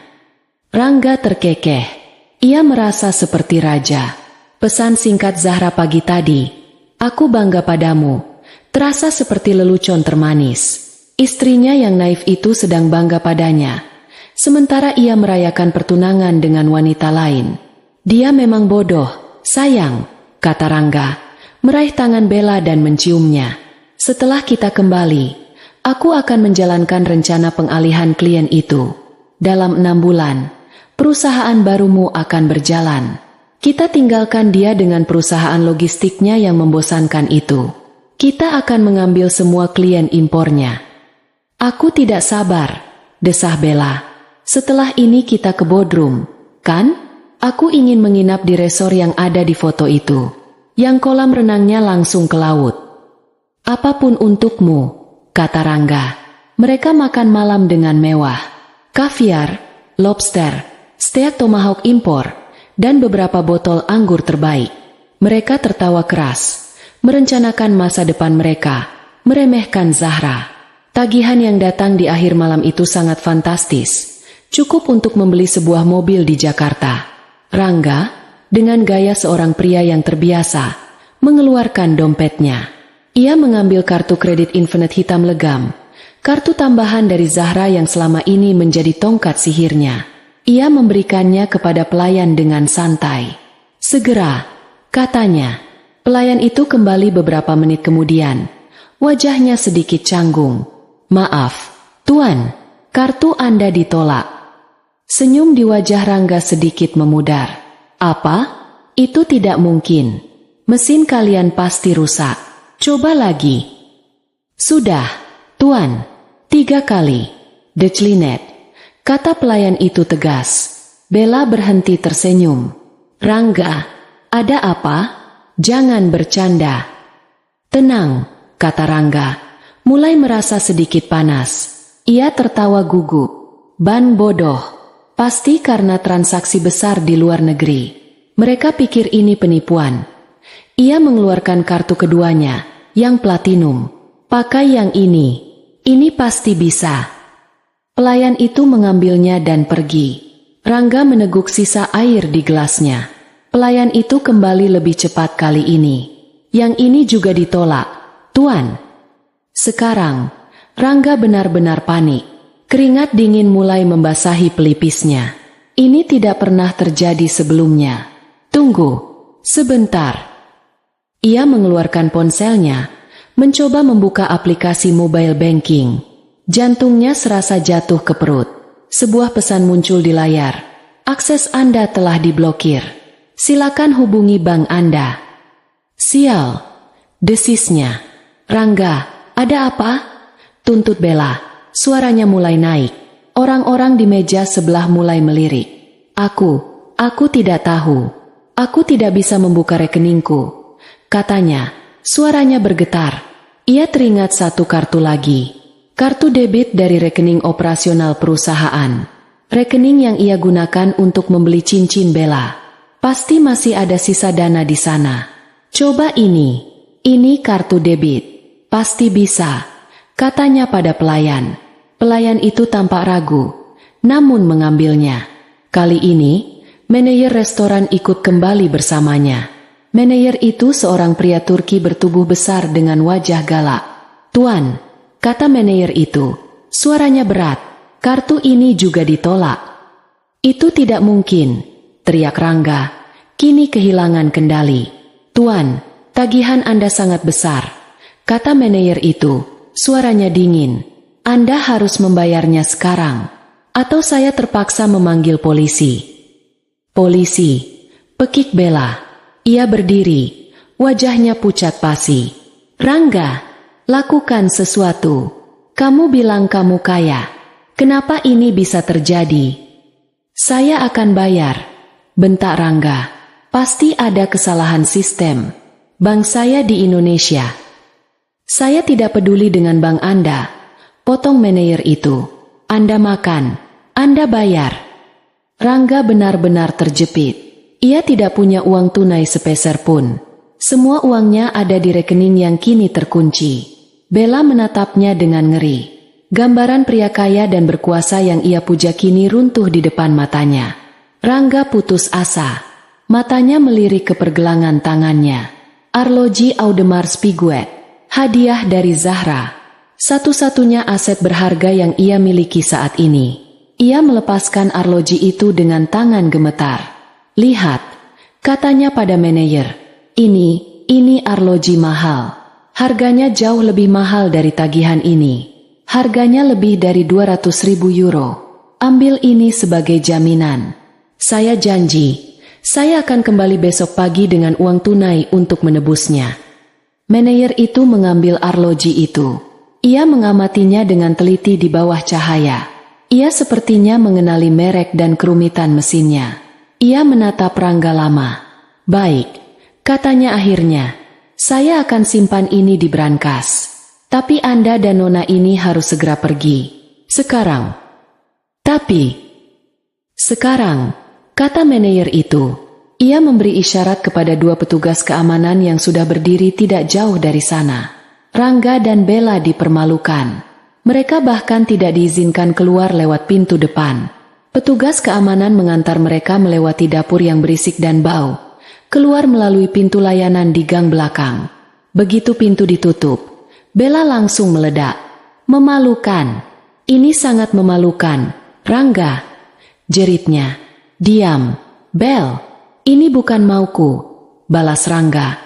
Rangga terkekeh. Ia merasa seperti raja. Pesan singkat Zahra pagi tadi. Aku bangga padamu. Terasa seperti lelucon termanis. Istrinya yang naif itu sedang bangga padanya. Sementara ia merayakan pertunangan dengan wanita lain. Dia memang bodoh, sayang, kata Rangga, meraih tangan Bella dan menciumnya. Setelah kita kembali, aku akan menjalankan rencana pengalihan klien itu. Dalam 6 bulan, perusahaan barumu akan berjalan. Kita tinggalkan dia dengan perusahaan logistiknya yang membosankan itu. Kita akan mengambil semua klien impornya. Aku tidak sabar, desah Bella. Setelah ini kita ke Bodrum, kan? Aku ingin menginap di resor yang ada di foto itu, yang kolam renangnya langsung ke laut. Apapun untukmu, kata Rangga. Mereka makan malam dengan mewah. Kaviar, lobster, steak tomahawk impor, dan beberapa botol anggur terbaik. Mereka tertawa keras, merencanakan masa depan mereka, meremehkan Zahra. Tagihan yang datang di akhir malam itu sangat fantastis, cukup untuk membeli sebuah mobil di Jakarta. Rangga, dengan gaya seorang pria yang terbiasa, mengeluarkan dompetnya. Ia mengambil kartu kredit Infinite hitam legam, kartu tambahan dari Zahra yang selama ini menjadi tongkat sihirnya. Ia memberikannya kepada pelayan dengan santai. "Segera," katanya. Pelayan itu kembali beberapa menit kemudian. Wajahnya sedikit canggung. "Maaf, Tuan, kartu Anda ditolak." Senyum di wajah Rangga sedikit memudar. "Apa? Itu tidak mungkin. Mesin kalian pasti rusak. Coba lagi." "Sudah, Tuan, 3 kali. Declinet," kata pelayan itu tegas. Bella berhenti tersenyum. "Rangga, ada apa? Jangan bercanda." "Tenang," kata Rangga, mulai merasa sedikit panas. Ia tertawa gugup. "Ban bodoh. Pasti karena transaksi besar di luar negeri. Mereka pikir ini penipuan." Ia mengeluarkan kartu keduanya, yang platinum. "Pakai yang ini pasti bisa." Pelayan itu mengambilnya dan pergi. Rangga meneguk sisa air di gelasnya. Pelayan itu kembali lebih cepat kali ini. "Yang ini juga ditolak, Tuan." Sekarang, Rangga benar-benar panik. Keringat dingin mulai membasahi pelipisnya. Ini tidak pernah terjadi sebelumnya. "Tunggu, sebentar." Ia mengeluarkan ponselnya, mencoba membuka aplikasi mobile banking. Jantungnya serasa jatuh ke perut. Sebuah pesan muncul di layar. "Akses Anda telah diblokir. Silakan hubungi bank Anda." "Sial," desisnya. "Rangga, ada apa?" tuntut Bella. Suaranya mulai naik. Orang-orang di meja sebelah mulai melirik. Aku tidak tahu. Aku tidak bisa membuka rekeningku," katanya. Suaranya bergetar. Ia teringat satu kartu lagi. Kartu debit dari rekening operasional perusahaan. Rekening yang ia gunakan untuk membeli cincin Bella. Pasti masih ada sisa dana di sana. "Coba ini. Ini kartu debit. Pasti bisa," katanya pada pelayan. Pelayan itu tampak ragu, namun mengambilnya. Kali ini, manajer restoran ikut kembali bersamanya. Manajer itu seorang pria Turki bertubuh besar dengan wajah galak. "Tuan," kata manajer itu, suaranya berat, "kartu ini juga ditolak." "Itu tidak mungkin," teriak Rangga, kini kehilangan kendali. "Tuan, tagihan Anda sangat besar," kata manajer itu, suaranya dingin. "Anda harus membayarnya sekarang, atau saya terpaksa memanggil polisi." "Polisi," pekik Bella. Ia berdiri, wajahnya pucat pasi. "Rangga, lakukan sesuatu. Kamu bilang kamu kaya. Kenapa ini bisa terjadi?" "Saya akan bayar," bentak Rangga. "Pasti ada kesalahan sistem. Bank saya di Indonesia." "Saya tidak peduli dengan bank Anda," potong manajer itu. "Anda makan, Anda bayar." Rangga benar-benar terjepit. Ia tidak punya uang tunai sepeser pun. Semua uangnya ada di rekening yang kini terkunci. Bella menatapnya dengan ngeri. Gambaran pria kaya dan berkuasa yang ia puja kini runtuh di depan matanya. Rangga putus asa. Matanya melirik ke pergelangan tangannya. Arloji Audemars Piguet. Hadiah dari Zahra. Satu-satunya aset berharga yang ia miliki saat ini. Ia melepaskan arloji itu dengan tangan gemetar. "Lihat," katanya pada manajer. Ini arloji mahal. Harganya jauh lebih mahal dari tagihan ini. Harganya lebih dari 200.000 euro. Ambil ini sebagai jaminan. Saya janji, saya akan kembali besok pagi dengan uang tunai untuk menebusnya." Manajer itu mengambil arloji itu. Ia mengamatinya dengan teliti di bawah cahaya. Ia sepertinya mengenali merek dan kerumitan mesinnya. Ia menatap Rangga lama. "Baik," katanya akhirnya. "Saya akan simpan ini di brankas. Tapi Anda dan Nona ini harus segera pergi. Sekarang." "Tapi..." Sekarang, kata manajer itu. Ia memberi isyarat kepada dua petugas keamanan yang sudah berdiri tidak jauh dari sana. Rangga dan Bella dipermalukan. Mereka bahkan tidak diizinkan keluar lewat pintu depan. Petugas keamanan mengantar mereka melewati dapur yang berisik dan bau, keluar melalui pintu layanan di gang belakang. Begitu pintu ditutup, Bella langsung meledak. Memalukan. Ini sangat memalukan, Rangga. Jeritnya. Diam, Bel. Ini bukan mauku, balas Rangga.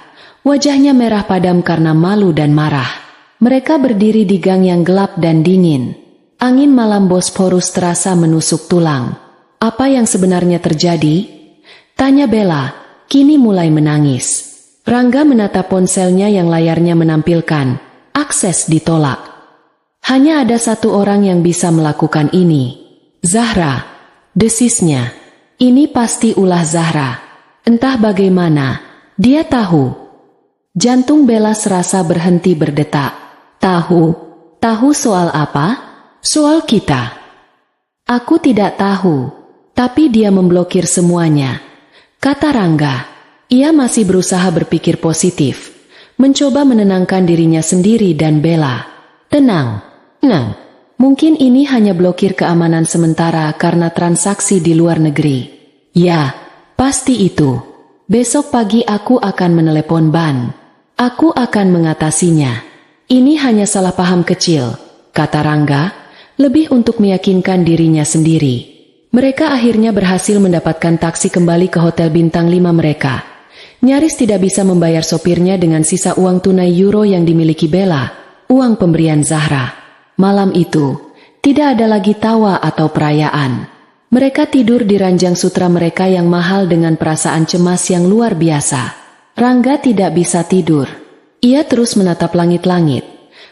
Wajahnya merah padam karena malu dan marah. Mereka berdiri di gang yang gelap dan dingin. Angin malam Bosporus terasa menusuk tulang. Apa yang sebenarnya terjadi? Tanya Bella, kini mulai menangis. Rangga menatap ponselnya yang layarnya menampilkan, akses ditolak. Hanya ada satu orang yang bisa melakukan ini. Zahra, desisnya. Ini pasti ulah Zahra. Entah bagaimana, dia tahu. Jantung Bella serasa berhenti berdetak. Tahu soal apa? Soal kita. Aku tidak tahu, tapi dia memblokir semuanya, kata Rangga. Ia masih berusaha berpikir positif, mencoba menenangkan dirinya sendiri dan Bella. Tenang, mungkin ini hanya blokir keamanan sementara karena transaksi di luar negeri. Ya, pasti itu. Besok pagi aku akan menelepon Ban. Aku akan mengatasinya. Ini hanya salah paham kecil, kata Rangga, lebih untuk meyakinkan dirinya sendiri. Mereka akhirnya berhasil mendapatkan taksi kembali ke hotel bintang 5 mereka. Nyaris tidak bisa membayar sopirnya dengan sisa uang tunai euro yang dimiliki Bella, uang pemberian Zahra. Malam itu, tidak ada lagi tawa atau perayaan. Mereka tidur di ranjang sutra mereka yang mahal dengan perasaan cemas yang luar biasa. Rangga tidak bisa tidur. Ia terus menatap langit-langit,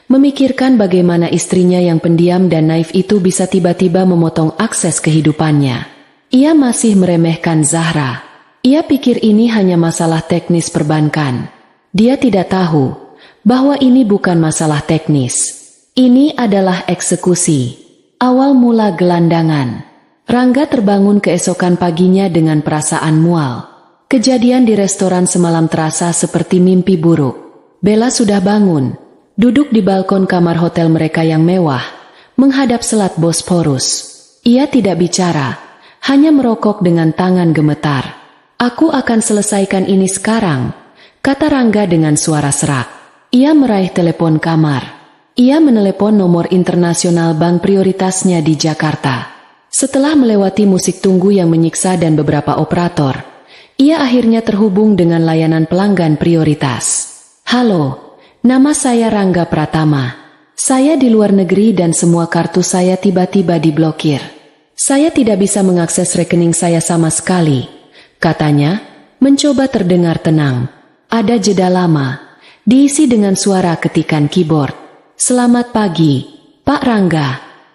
memikirkan bagaimana istrinya yang pendiam dan naif itu bisa tiba-tiba memotong akses kehidupannya. Ia masih meremehkan Zahra. Ia pikir ini hanya masalah teknis perbankan. Dia tidak tahu bahwa ini bukan masalah teknis. Ini adalah eksekusi. Awal mula gelandangan. Rangga terbangun keesokan paginya dengan perasaan mual. Kejadian di restoran semalam terasa seperti mimpi buruk. Bella sudah bangun, duduk di balkon kamar hotel mereka yang mewah, menghadap selat Bosporus. Ia tidak bicara, hanya merokok dengan tangan gemetar. Aku akan selesaikan ini sekarang, kata Rangga dengan suara serak. Ia meraih telepon kamar. Ia menelepon nomor internasional bank prioritasnya di Jakarta. Setelah melewati musik tunggu yang menyiksa dan beberapa operator, ia akhirnya terhubung dengan layanan pelanggan prioritas. Halo, nama saya Rangga Pratama. Saya di luar negeri dan semua kartu saya tiba-tiba diblokir. Saya tidak bisa mengakses rekening saya sama sekali, katanya, mencoba terdengar tenang. Ada jeda lama, diisi dengan suara ketikan keyboard. Selamat pagi, Pak Rangga.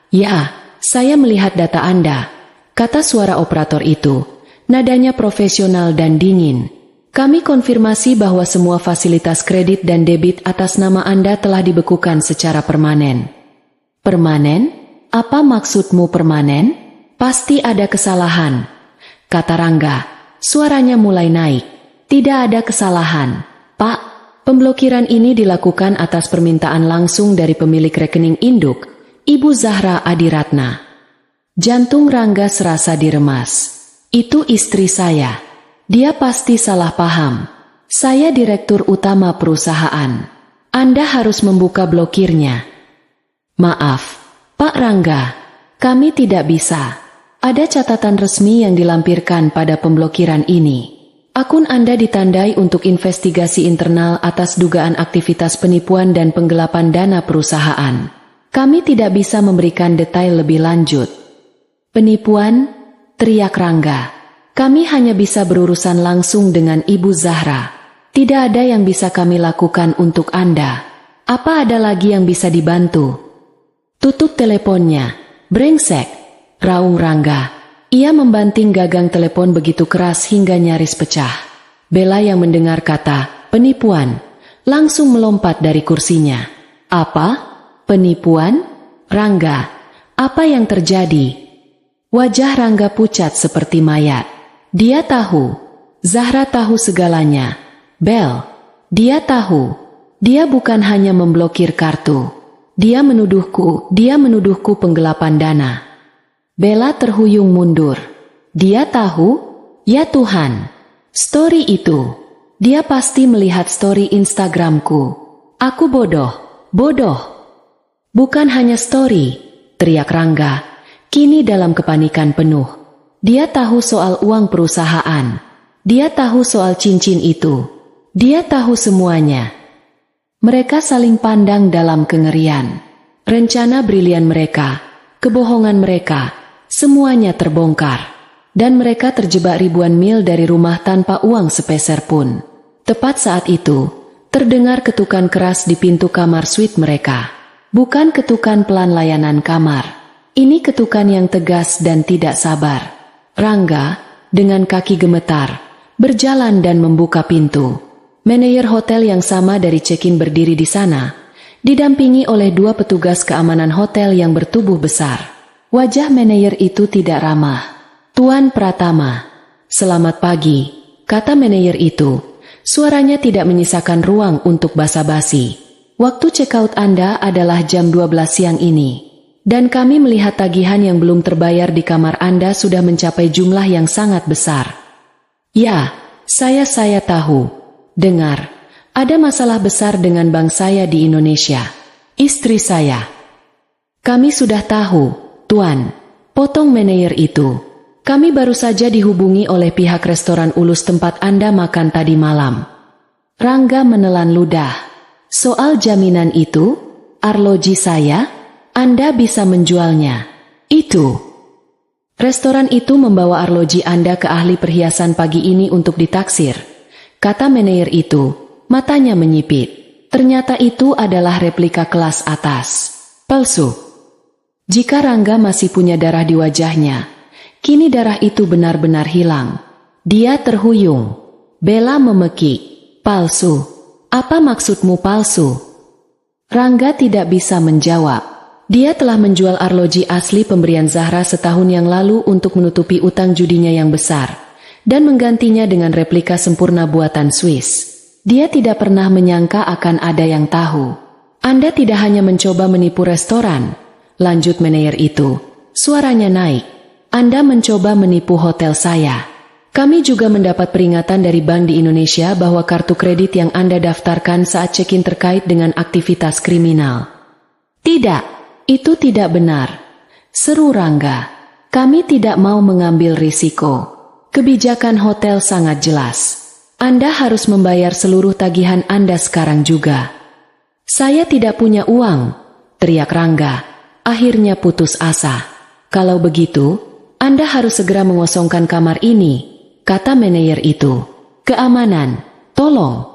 Ya, saya melihat data Anda, kata suara operator itu, nadanya profesional dan dingin. Kami konfirmasi bahwa semua fasilitas kredit dan debit atas nama Anda telah dibekukan secara permanen. Permanen? Apa maksudmu permanen? Pasti ada kesalahan, kata Rangga. Suaranya mulai naik. Tidak ada kesalahan, Pak. Pemblokiran ini dilakukan atas permintaan langsung dari pemilik rekening induk, Ibu Zahra Adiratna. Jantung Rangga serasa diremas. Itu istri saya. Dia pasti salah paham. Saya direktur utama perusahaan. Anda harus membuka blokirnya. Maaf, Pak Rangga, kami tidak bisa. Ada catatan resmi yang dilampirkan pada pemblokiran ini. Akun Anda ditandai untuk investigasi internal atas dugaan aktivitas penipuan dan penggelapan dana perusahaan. Kami tidak bisa memberikan detail lebih lanjut. Penipuan? Teriak Rangga. Kami hanya bisa berurusan langsung dengan Ibu Zahra. Tidak ada yang bisa kami lakukan untuk Anda. Apa ada lagi yang bisa dibantu? Tutup teleponnya. Brengsek, raung Rangga. Ia membanting gagang telepon begitu keras hingga nyaris pecah. Bella yang mendengar kata penipuan langsung melompat dari kursinya. Apa? Penipuan? Rangga, apa yang terjadi? Wajah Rangga pucat seperti mayat. Dia tahu. Zahra tahu segalanya. Bel. Dia tahu. Dia bukan hanya memblokir kartu. Dia menuduhku penggelapan dana. Bella terhuyung mundur. Dia tahu? Ya Tuhan. Story itu. Dia pasti melihat story Instagramku. Aku bodoh. Bukan hanya story, teriak Rangga, kini dalam kepanikan penuh. Dia tahu soal uang perusahaan. Dia tahu soal cincin itu. Dia tahu semuanya. Mereka saling pandang dalam kengerian. Rencana brilian mereka, kebohongan mereka, semuanya terbongkar. Dan mereka terjebak ribuan mil dari rumah tanpa uang sepeser pun. Tepat saat itu, terdengar ketukan keras di pintu kamar suite mereka. Bukan ketukan pelan layanan kamar. Ini ketukan yang tegas dan tidak sabar. Rangga, dengan kaki gemetar, berjalan dan membuka pintu. Manajer hotel yang sama dari check-in berdiri di sana, didampingi oleh 2 petugas keamanan hotel yang bertubuh besar. Wajah manajer itu tidak ramah. Tuan Pratama. Selamat pagi, kata manajer itu. Suaranya tidak menyisakan ruang untuk basa-basi. Waktu check-out Anda adalah jam 12 siang ini. Dan kami melihat tagihan yang belum terbayar di kamar Anda sudah mencapai jumlah yang sangat besar. Ya, saya tahu. Dengar, ada masalah besar dengan bank saya di Indonesia. Istri saya. Kami sudah tahu, Tuan. Potong manajer itu. Kami baru saja dihubungi oleh pihak restoran Ulus tempat Anda makan tadi malam. Rangga menelan ludah. Soal jaminan itu, arloji saya, Anda bisa menjualnya. Itu. Restoran itu membawa arloji Anda ke ahli perhiasan pagi ini untuk ditaksir. Kata manajer itu, matanya menyipit. Ternyata itu adalah replika kelas atas. Palsu. Jika Rangga masih punya darah di wajahnya, kini darah itu benar-benar hilang. Dia terhuyung. Bella memekik. Palsu. Apa maksudmu palsu? Rangga tidak bisa menjawab. Dia telah menjual arloji asli pemberian Zahra setahun yang lalu untuk menutupi utang judinya yang besar, dan menggantinya dengan replika sempurna buatan Swiss. Dia tidak pernah menyangka akan ada yang tahu. Anda tidak hanya mencoba menipu restoran, lanjut manajer itu. Suaranya naik. Anda mencoba menipu hotel saya. Kami juga mendapat peringatan dari bank di Indonesia bahwa kartu kredit yang Anda daftarkan saat check-in terkait dengan aktivitas kriminal. Tidak, itu tidak benar. Seru Rangga. Kami tidak mau mengambil risiko. Kebijakan hotel sangat jelas. Anda harus membayar seluruh tagihan Anda sekarang juga. Saya tidak punya uang, teriak Rangga. Akhirnya putus asa. Kalau begitu, Anda harus segera mengosongkan kamar ini, kata manajer itu. Keamanan, tolong.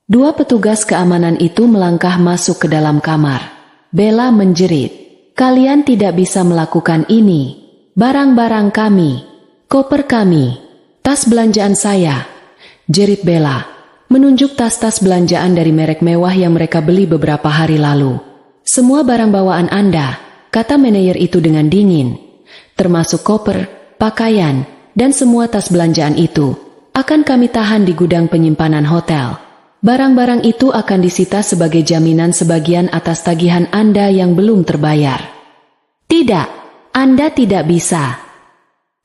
2 petugas keamanan itu melangkah masuk ke dalam kamar. Bella menjerit. Kalian tidak bisa melakukan ini. Barang-barang kami, koper kami, tas belanjaan saya, jerit Bella, menunjuk tas-tas belanjaan dari merek mewah yang mereka beli beberapa hari lalu. Semua barang bawaan Anda, kata manajer itu dengan dingin, termasuk koper, pakaian, dan semua tas belanjaan itu, akan kami tahan di gudang penyimpanan hotel. Barang-barang itu akan disita sebagai jaminan sebagian atas tagihan Anda yang belum terbayar. Tidak, Anda tidak bisa.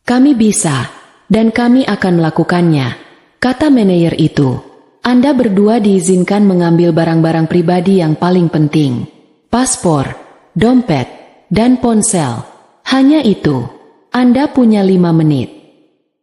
Kami bisa, dan kami akan melakukannya, kata manajer itu. Anda berdua diizinkan mengambil barang-barang pribadi yang paling penting. Paspor, dompet, dan ponsel. Hanya itu. Anda punya 5 menit.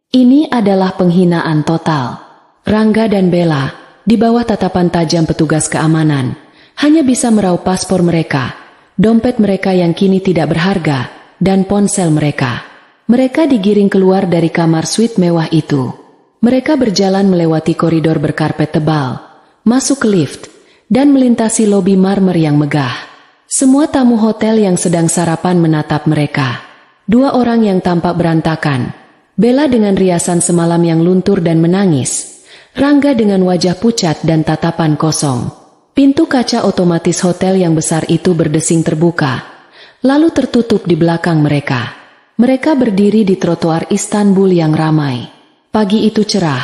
Ini adalah penghinaan total. Rangga dan Bella, di bawah tatapan tajam petugas keamanan, hanya bisa meraup paspor mereka, dompet mereka yang kini tidak berharga, dan ponsel mereka. Mereka digiring keluar dari kamar suite mewah itu. Mereka berjalan melewati koridor berkarpet tebal, masuk ke lift, dan melintasi lobi marmer yang megah. Semua tamu hotel yang sedang sarapan menatap mereka. 2 orang yang tampak berantakan. Bella dengan riasan semalam yang luntur dan menangis. Rangga dengan wajah pucat dan tatapan kosong. Pintu kaca otomatis hotel yang besar itu berdesing terbuka, lalu tertutup di belakang mereka. Mereka berdiri di trotoar Istanbul yang ramai. Pagi itu cerah,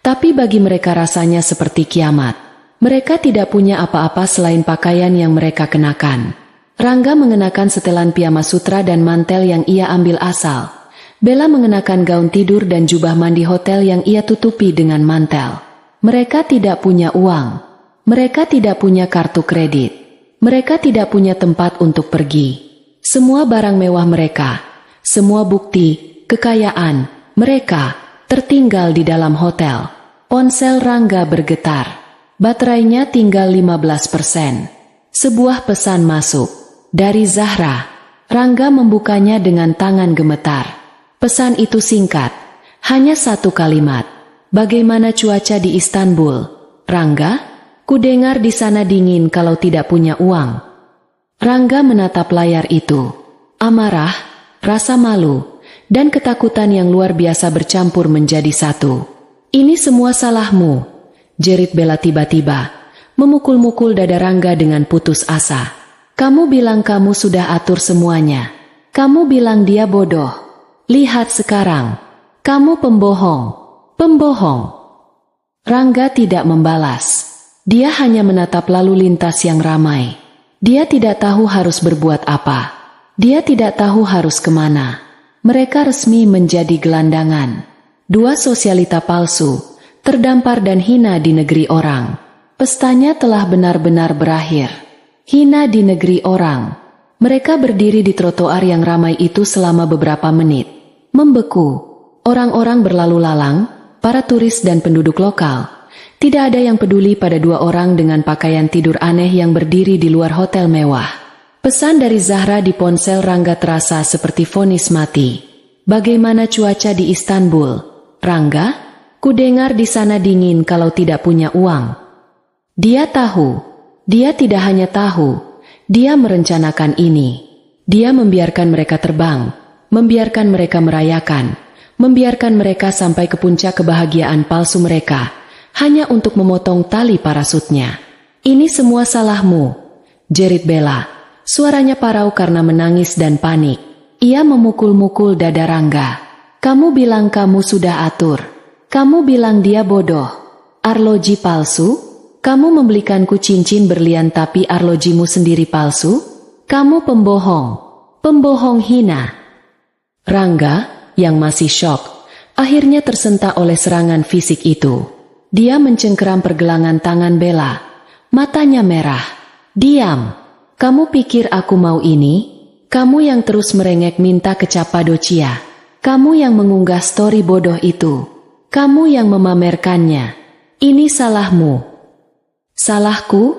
tapi bagi mereka rasanya seperti kiamat. Mereka tidak punya apa-apa selain pakaian yang mereka kenakan. Rangga mengenakan setelan piyama sutra dan mantel yang ia ambil asal. Bella mengenakan gaun tidur dan jubah mandi hotel yang ia tutupi dengan mantel. Mereka tidak punya uang. Mereka tidak punya kartu kredit. Mereka tidak punya tempat untuk pergi. Semua barang mewah mereka, semua bukti, kekayaan, mereka tertinggal di dalam hotel. Ponsel Rangga bergetar. Baterainya tinggal 15%. Sebuah pesan masuk. Dari Zahra. Rangga membukanya dengan tangan gemetar. Pesan itu singkat. Hanya satu kalimat. Bagaimana cuaca di Istanbul? Rangga? Kudengar di sana dingin kalau tidak punya uang. Rangga menatap layar itu. Amarah, rasa malu, dan ketakutan yang luar biasa bercampur menjadi satu. Ini semua salahmu, jerit Bella tiba-tiba, memukul-mukul dada Rangga dengan putus asa. Kamu bilang kamu sudah atur semuanya. Kamu bilang dia bodoh. Lihat sekarang. Kamu pembohong. Pembohong. Rangga tidak membalas. Dia hanya menatap lalu lintas yang ramai. Dia tidak tahu harus berbuat apa. Dia tidak tahu harus kemana. Mereka resmi menjadi gelandangan. Dua sosialita palsu, terdampar dan hina di negeri orang. Pestanya telah benar-benar berakhir. Hina di negeri orang. Mereka berdiri di trotoar yang ramai itu selama beberapa menit. Membeku. Orang-orang berlalu lalang, para turis dan penduduk lokal. Tidak ada yang peduli pada dua orang dengan pakaian tidur aneh yang berdiri di luar hotel mewah. Pesan dari Zahra di ponsel Rangga terasa seperti vonis mati. Bagaimana cuaca di Istanbul? Rangga? Kudengar di sana dingin kalau tidak punya uang. Dia tahu. Dia tidak hanya tahu, dia merencanakan ini. Dia membiarkan mereka terbang, membiarkan mereka merayakan, membiarkan mereka sampai ke puncak kebahagiaan palsu mereka, hanya untuk memotong tali parasutnya. Ini semua salahmu, jerit Bella. Suaranya parau karena menangis dan panik. Ia memukul-mukul dada Rangga. Kamu bilang kamu sudah atur. Kamu bilang dia bodoh. Arloji palsu? Kamu membelikanku cincin berlian tapi arlojimu sendiri palsu? Kamu pembohong. Pembohong hina. Rangga, yang masih syok, akhirnya tersentak oleh serangan fisik itu. Dia mencengkeram pergelangan tangan Bella. Matanya merah. Diam. Kamu pikir aku mau ini? Kamu yang terus merengek minta ke Cappadocia. Kamu yang mengunggah story bodoh itu. Kamu yang memamerkannya. Ini salahmu. Salahku?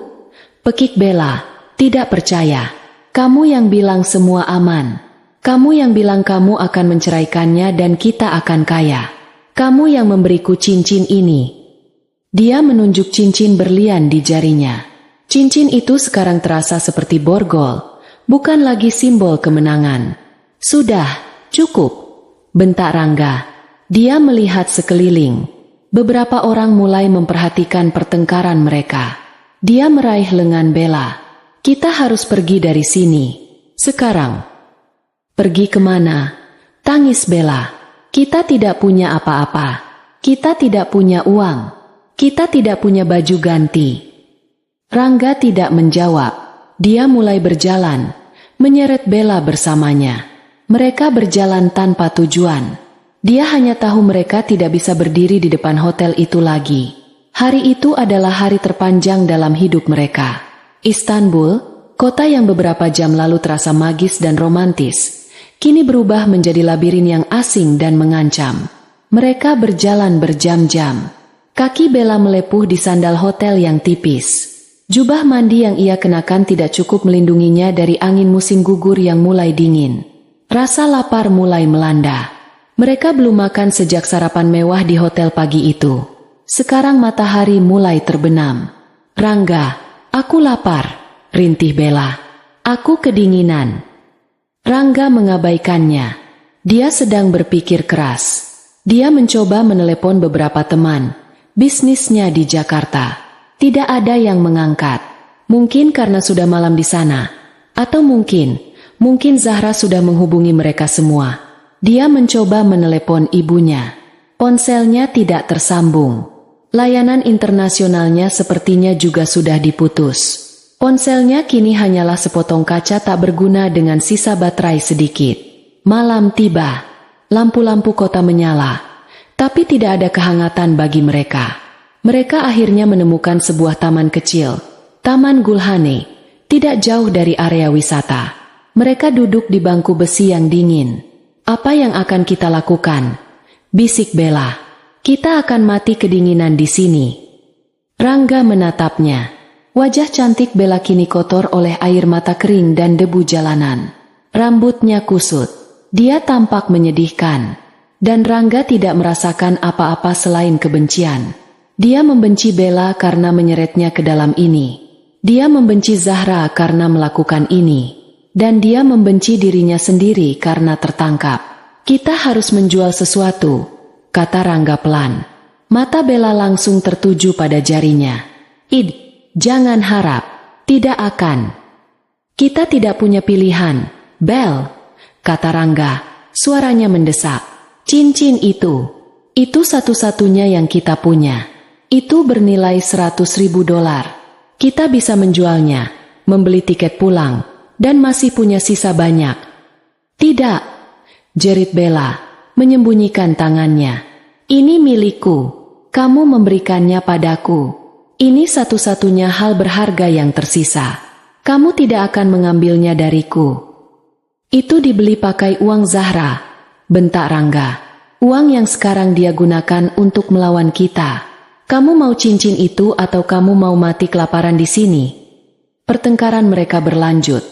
Pekik Bella, tidak percaya. Kamu yang bilang semua aman. Kamu yang bilang kamu akan menceraikannya dan kita akan kaya. Kamu yang memberiku cincin ini. Dia menunjuk cincin berlian di jarinya. Cincin itu sekarang terasa seperti borgol, bukan lagi simbol kemenangan. Sudah, cukup, bentak Rangga. Dia melihat sekeliling. Beberapa orang mulai memperhatikan pertengkaran mereka. Dia meraih lengan Bella. Kita harus pergi dari sini. Sekarang. Pergi kemana? Tangis Bella. Kita tidak punya apa-apa. Kita tidak punya uang. Kita tidak punya baju ganti. Rangga tidak menjawab. Dia mulai berjalan, menyeret Bella bersamanya. Mereka berjalan tanpa tujuan. Dia hanya tahu mereka tidak bisa berdiri di depan hotel itu lagi. Hari itu adalah hari terpanjang dalam hidup mereka. Istanbul, kota yang beberapa jam lalu terasa magis dan romantis, kini berubah menjadi labirin yang asing dan mengancam. Mereka berjalan berjam-jam. Kaki Bella melepuh di sandal hotel yang tipis. Jubah mandi yang ia kenakan tidak cukup melindunginya dari angin musim gugur yang mulai dingin. Rasa lapar mulai melanda. Mereka belum makan sejak sarapan mewah di hotel pagi itu. Sekarang matahari mulai terbenam. Rangga, aku lapar, rintih Bella. Aku kedinginan. Rangga mengabaikannya. Dia sedang berpikir keras. Dia mencoba menelepon beberapa teman bisnisnya di Jakarta. Tidak ada yang mengangkat. Mungkin karena sudah malam di sana. Atau mungkin Zahra sudah menghubungi mereka semua. Dia mencoba menelepon ibunya. Ponselnya tidak tersambung. Layanan internasionalnya sepertinya juga sudah diputus. Ponselnya kini hanyalah sepotong kaca tak berguna dengan sisa baterai sedikit. Malam tiba. Lampu-lampu kota menyala. Tapi tidak ada kehangatan bagi mereka. Mereka akhirnya menemukan sebuah taman kecil. Taman Gulhane. Tidak jauh dari area wisata. Mereka duduk di bangku besi yang dingin. Apa yang akan kita lakukan? Bisik Bella. Kita akan mati kedinginan di sini. Rangga menatapnya. Wajah cantik Bella kini kotor oleh air mata kering dan debu jalanan. Rambutnya kusut. Dia tampak menyedihkan. Dan Rangga tidak merasakan apa-apa selain kebencian. Dia membenci Bella karena menyeretnya ke dalam ini. Dia membenci Zahra karena melakukan ini. Dan dia membenci dirinya sendiri karena tertangkap. Kita harus menjual sesuatu, kata Rangga pelan. Mata Bella langsung tertuju pada jarinya. Jangan harap. Tidak akan. Kita tidak punya pilihan, Bel, kata Rangga. Suaranya mendesak. Cincin itu satu-satunya yang kita punya. Itu bernilai $100.000. Kita bisa menjualnya, membeli tiket pulang, dan masih punya sisa banyak. Tidak, jerit Bella, menyembunyikan tangannya. Ini milikku. Kamu memberikannya padaku. Ini satu-satunya hal berharga yang tersisa. Kamu tidak akan mengambilnya dariku. Itu dibeli pakai uang Zahra, bentak Rangga. Uang yang sekarang dia gunakan untuk melawan kita. Kamu mau cincin itu atau kamu mau mati kelaparan di sini? Pertengkaran mereka berlanjut.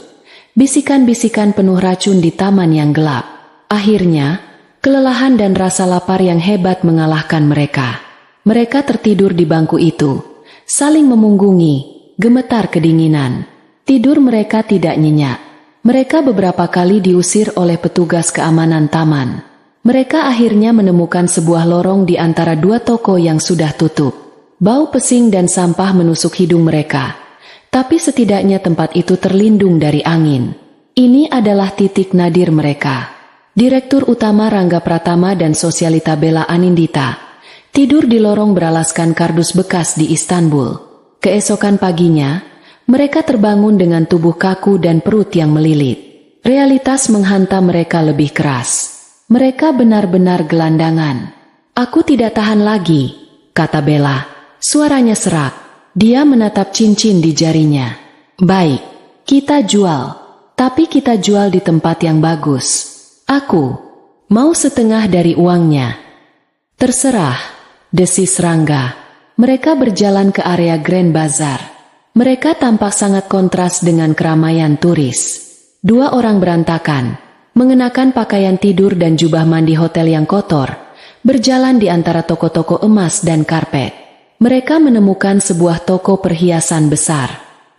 Bisikan-bisikan penuh racun di taman yang gelap. Akhirnya, kelelahan dan rasa lapar yang hebat mengalahkan mereka. Mereka tertidur di bangku itu. Saling memunggungi, gemetar kedinginan. Tidur mereka tidak nyenyak. Mereka beberapa kali diusir oleh petugas keamanan taman. Mereka akhirnya menemukan sebuah lorong di antara dua toko yang sudah tutup. Bau pesing dan sampah menusuk hidung mereka. Tapi setidaknya tempat itu terlindung dari angin. Ini adalah titik nadir mereka. Direktur utama Rangga Pratama dan Sosialita Bella Anindita tidur di lorong beralaskan kardus bekas di Istanbul. Keesokan paginya, mereka terbangun dengan tubuh kaku dan perut yang melilit. Realitas menghantam mereka lebih keras. Mereka benar-benar gelandangan. Aku tidak tahan lagi, kata Bella. Suaranya serak. Dia menatap cincin di jarinya. Baik, kita jual. Tapi kita jual di tempat yang bagus. Aku mau setengah dari uangnya. Terserah, desis Rangga. Mereka berjalan ke area Grand Bazaar. Mereka tampak sangat kontras dengan keramaian turis. Dua orang berantakan, mengenakan pakaian tidur dan jubah mandi hotel yang kotor, berjalan di antara toko-toko emas dan karpet. Mereka menemukan sebuah toko perhiasan besar.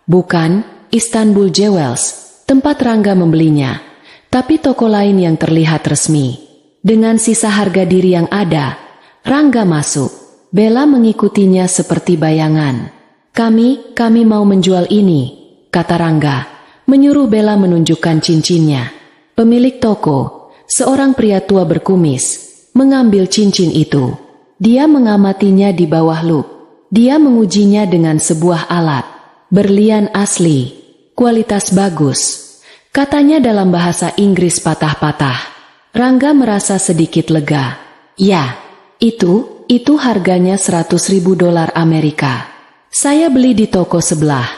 Bukan Istanbul Jewels, tempat Rangga membelinya, tapi toko lain yang terlihat resmi. Dengan sisa harga diri yang ada, Rangga masuk. Bella mengikutinya seperti bayangan. Kami mau menjual ini, kata Rangga, menyuruh Bella menunjukkan cincinnya. Pemilik toko, seorang pria tua berkumis, mengambil cincin itu. Dia mengamatinya di bawah lup. Dia mengujinya dengan sebuah alat. Berlian asli, kualitas bagus, katanya dalam bahasa Inggris patah-patah. Rangga merasa sedikit lega. Ya, itu harganya $100.000 Amerika. Saya beli di toko sebelah.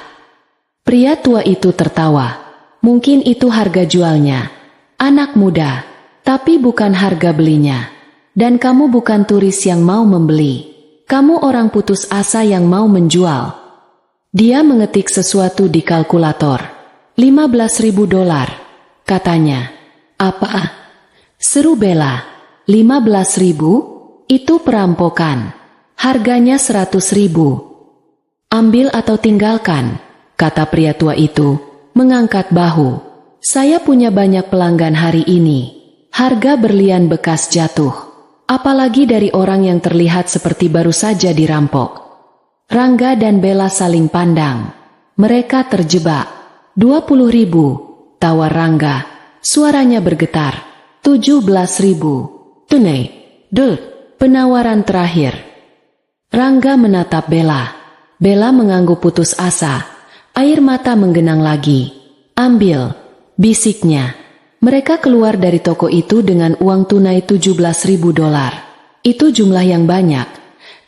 Pria tua itu tertawa. Mungkin itu harga jualnya. Anak muda, tapi bukan harga belinya. Dan kamu bukan turis yang mau membeli. Kamu orang putus asa yang mau menjual. Dia mengetik sesuatu di kalkulator. $15.000, katanya. Apa? Seru Bella. 15.000? Itu perampokan. Harganya 100.000. Ambil atau tinggalkan, kata pria tua itu, mengangkat bahu. Saya punya banyak pelanggan hari ini. Harga berlian bekas jatuh. Apalagi dari orang yang terlihat seperti baru saja dirampok. Rangga dan Bella saling pandang. Mereka terjebak. 20.000, tawar Rangga. Suaranya bergetar. 17.000. Tunai. Penawaran terakhir. Rangga menatap Bella. Bella mengangguk putus asa. Air mata menggenang lagi. Ambil, bisiknya. Mereka keluar dari toko itu dengan uang tunai $17.000. Itu jumlah yang banyak,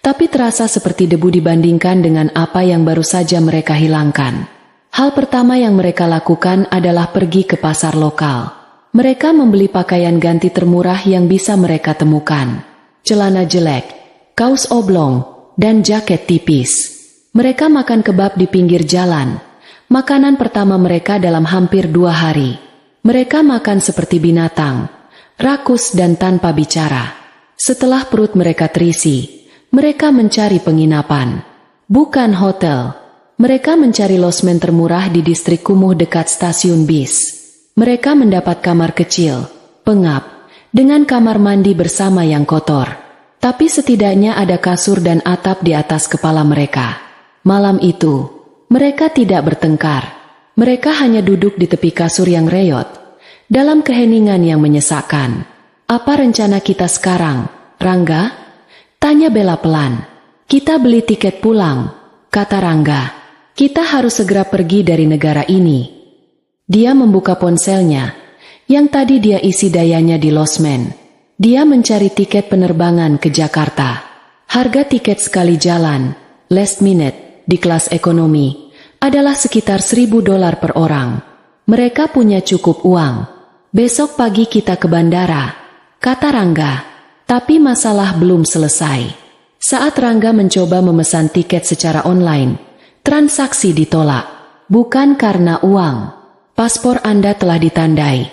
tapi terasa seperti debu dibandingkan dengan apa yang baru saja mereka hilangkan. Hal pertama yang mereka lakukan adalah pergi ke pasar lokal. Mereka membeli pakaian ganti termurah yang bisa mereka temukan. Celana jelek, kaos oblong, dan jaket tipis. Mereka makan kebab di pinggir jalan. Makanan pertama mereka dalam hampir 2 hari. Mereka makan seperti binatang, rakus dan tanpa bicara. Setelah perut mereka terisi, mereka mencari penginapan. Bukan hotel. Mereka mencari losmen termurah di distrik kumuh dekat stasiun bis. Mereka mendapat kamar kecil, pengap, dengan kamar mandi bersama yang kotor. Tapi setidaknya ada kasur dan atap di atas kepala mereka. Malam itu, mereka tidak bertengkar. Mereka hanya duduk di tepi kasur yang reyot, dalam keheningan yang menyesakkan. Apa rencana kita sekarang, Rangga? Tanya Bella pelan. Kita beli tiket pulang, kata Rangga. Kita harus segera pergi dari negara ini. Dia membuka ponselnya, yang tadi dia isi dayanya di losmen. Dia mencari tiket penerbangan ke Jakarta. Harga tiket sekali jalan, last minute, di kelas ekonomi, adalah sekitar $1.000 per orang. Mereka punya cukup uang. Besok pagi kita ke bandara, kata Rangga. Tapi masalah belum selesai. Saat Rangga mencoba memesan tiket secara online, transaksi ditolak. Bukan karena uang. Paspor Anda telah ditandai.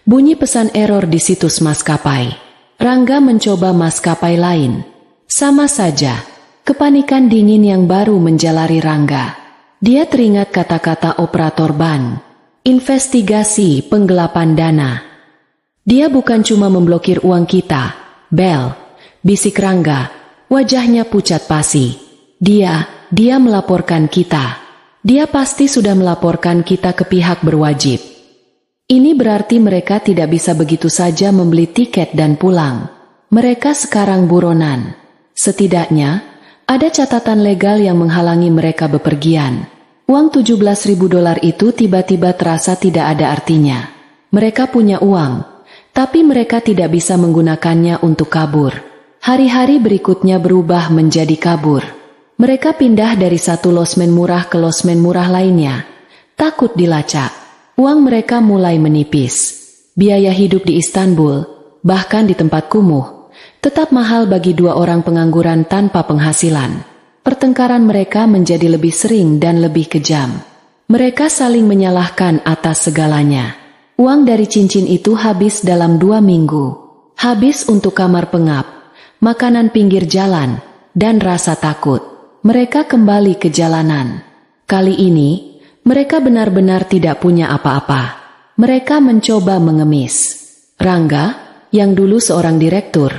Bunyi pesan error di situs maskapai. Rangga mencoba maskapai lain. Sama saja. Kepanikan dingin yang baru menjalari Rangga. Dia teringat kata-kata operator bank. Investigasi penggelapan dana. Dia bukan cuma memblokir uang kita, Bel, bisik Rangga, wajahnya pucat pasi. Dia melaporkan kita. Dia pasti sudah melaporkan kita ke pihak berwajib. Ini berarti mereka tidak bisa begitu saja membeli tiket dan pulang. Mereka sekarang buronan. Setidaknya, ada catatan legal yang menghalangi mereka bepergian. Uang $17.000 itu tiba-tiba terasa tidak ada artinya. Mereka punya uang, tapi mereka tidak bisa menggunakannya untuk kabur. Hari-hari berikutnya berubah menjadi kabur. Mereka pindah dari satu losmen murah ke losmen murah lainnya. Takut dilacak. Uang mereka mulai menipis. Biaya hidup di Istanbul, bahkan di tempat kumuh, tetap mahal bagi 2 orang pengangguran tanpa penghasilan. Pertengkaran mereka menjadi lebih sering dan lebih kejam. Mereka saling menyalahkan atas segalanya. Uang dari cincin itu habis dalam 2 minggu. Habis untuk kamar pengap, makanan pinggir jalan, dan rasa takut. Mereka kembali ke jalanan. Kali ini, mereka benar-benar tidak punya apa-apa. Mereka mencoba mengemis. Rangga, yang dulu seorang direktur,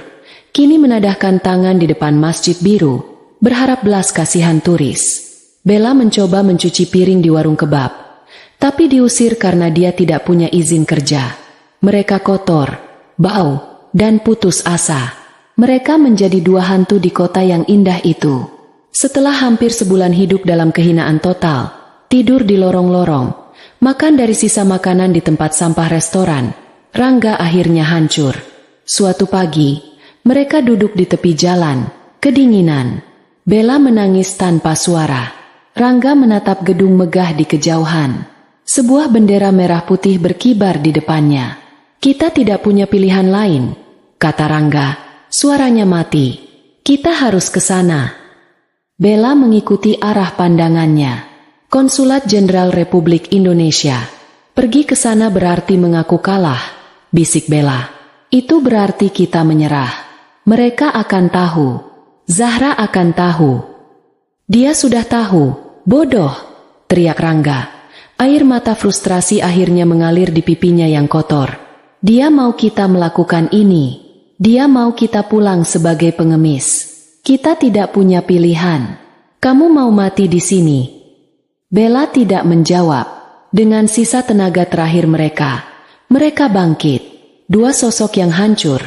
kini menadahkan tangan di depan Masjid Biru, berharap belas kasihan turis. Bella mencoba mencuci piring di warung kebab, tapi diusir karena dia tidak punya izin kerja. Mereka kotor, bau, dan putus asa. Mereka menjadi 2 hantu di kota yang indah itu. Setelah hampir sebulan hidup dalam kehinaan total, tidur di lorong-lorong, makan dari sisa makanan di tempat sampah restoran, Rangga akhirnya hancur. Suatu pagi, mereka duduk di tepi jalan, kedinginan. Bella menangis tanpa suara. Rangga menatap gedung megah di kejauhan. Sebuah bendera merah putih berkibar di depannya. Kita tidak punya pilihan lain, kata Rangga. Suaranya mati. Kita harus ke sana. Bella mengikuti arah pandangannya. Konsulat Jenderal Republik Indonesia. Pergi ke sana berarti mengaku kalah, bisik Bella. Itu berarti kita menyerah. Mereka akan tahu. Zahra akan tahu. Dia sudah tahu, bodoh, teriak Rangga. Air mata frustrasi akhirnya mengalir di pipinya yang kotor. Dia mau kita melakukan ini. Dia mau kita pulang sebagai pengemis. Kita tidak punya pilihan. Kamu mau mati di sini. Bella tidak menjawab. Dengan sisa tenaga terakhir mereka bangkit. dua sosok yang hancur,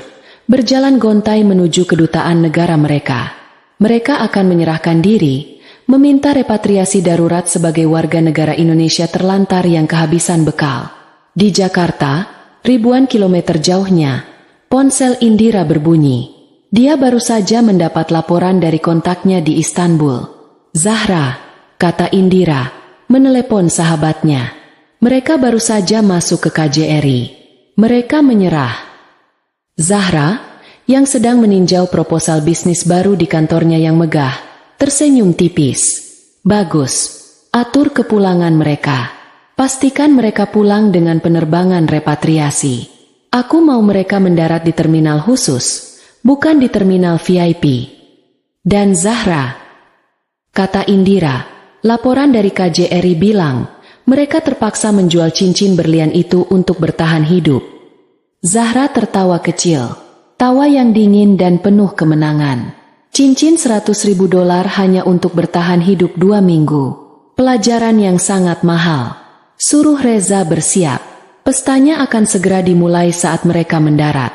berjalan gontai menuju kedutaan negara mereka. Mereka akan menyerahkan diri, meminta repatriasi darurat sebagai warga negara Indonesia terlantar yang kehabisan bekal. Di Jakarta, ribuan kilometer jauhnya, ponsel Indira berbunyi. Dia baru saja mendapat laporan dari kontaknya di Istanbul. "Zahra," kata Indira, menelepon sahabatnya. Mereka baru saja masuk ke KJRI. Mereka menyerah. Zahra, yang sedang meninjau proposal bisnis baru di kantornya yang megah, tersenyum tipis. "Bagus, atur kepulangan mereka. Pastikan mereka pulang dengan penerbangan repatriasi. Aku mau mereka mendarat di terminal khusus, bukan di terminal VIP." "Dan Zahra," kata Indira, "laporan dari KJRI bilang, mereka terpaksa menjual cincin berlian itu untuk bertahan hidup." Zahra tertawa kecil, tawa yang dingin dan penuh kemenangan. Cincin $100.000 hanya untuk bertahan hidup 2 minggu. Pelajaran yang sangat mahal. Suruh Reza bersiap. Pestanya akan segera dimulai saat mereka mendarat.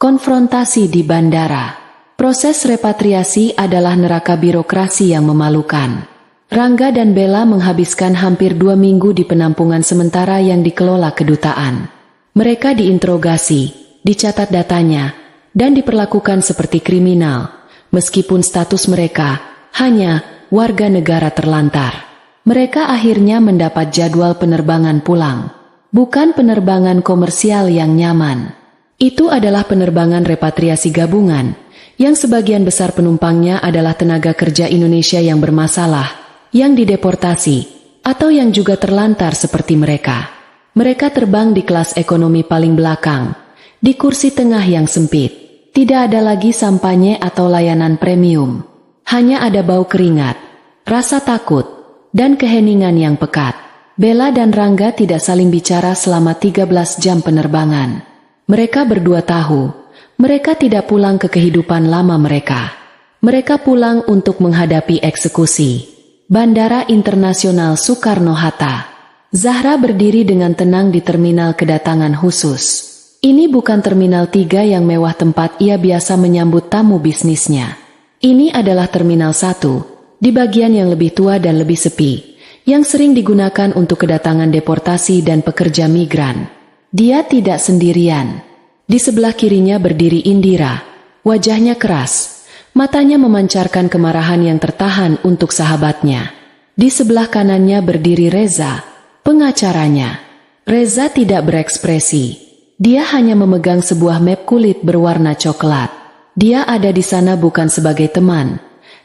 Konfrontasi di bandara. Proses repatriasi adalah neraka birokrasi yang memalukan. Rangga dan Bella menghabiskan hampir 2 minggu di penampungan sementara yang dikelola kedutaan. Mereka diinterogasi, dicatat datanya, dan diperlakukan seperti kriminal, meskipun status mereka hanya warga negara terlantar. Mereka akhirnya mendapat jadwal penerbangan pulang. Bukan penerbangan komersial yang nyaman. Itu adalah penerbangan repatriasi gabungan, yang sebagian besar penumpangnya adalah tenaga kerja Indonesia yang bermasalah, yang dideportasi, atau yang juga terlantar seperti mereka. Mereka terbang di kelas ekonomi paling belakang, di kursi tengah yang sempit. Tidak ada lagi sampanye atau layanan premium. Hanya ada bau keringat, rasa takut, dan keheningan yang pekat. Bella dan Rangga tidak saling bicara selama 13 jam penerbangan. Mereka berdua tahu, mereka tidak pulang ke kehidupan lama mereka. Mereka pulang untuk menghadapi eksekusi. Bandara Internasional Soekarno-Hatta. Zahra berdiri dengan tenang di terminal kedatangan khusus. Ini bukan terminal 3 yang mewah tempat ia biasa menyambut tamu bisnisnya. Ini adalah terminal 1. Di bagian yang lebih tua dan lebih sepi, yang sering digunakan untuk kedatangan deportasi dan pekerja migran. Dia tidak sendirian. Di sebelah kirinya berdiri Indira, wajahnya keras, matanya memancarkan kemarahan yang tertahan untuk sahabatnya. Di sebelah kanannya berdiri Reza, pengacaranya. Reza tidak berekspresi. Dia hanya memegang sebuah map kulit berwarna coklat. Dia ada di sana bukan sebagai teman,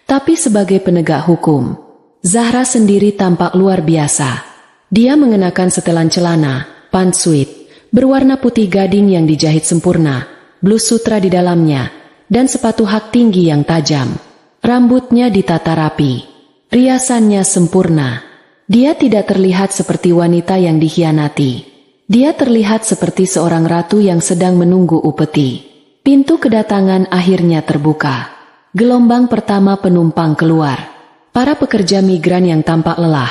tapi sebagai penegak hukum. Zahra sendiri tampak luar biasa. Dia mengenakan setelan celana, pantsuit, berwarna putih gading yang dijahit sempurna, blus sutra di dalamnya, dan sepatu hak tinggi yang tajam. Rambutnya ditata rapi. Riasannya sempurna. Dia tidak terlihat seperti wanita yang dikhianati. Dia terlihat seperti seorang ratu yang sedang menunggu upeti. Pintu kedatangan akhirnya terbuka. Gelombang pertama penumpang keluar. Para pekerja migran yang tampak lelah.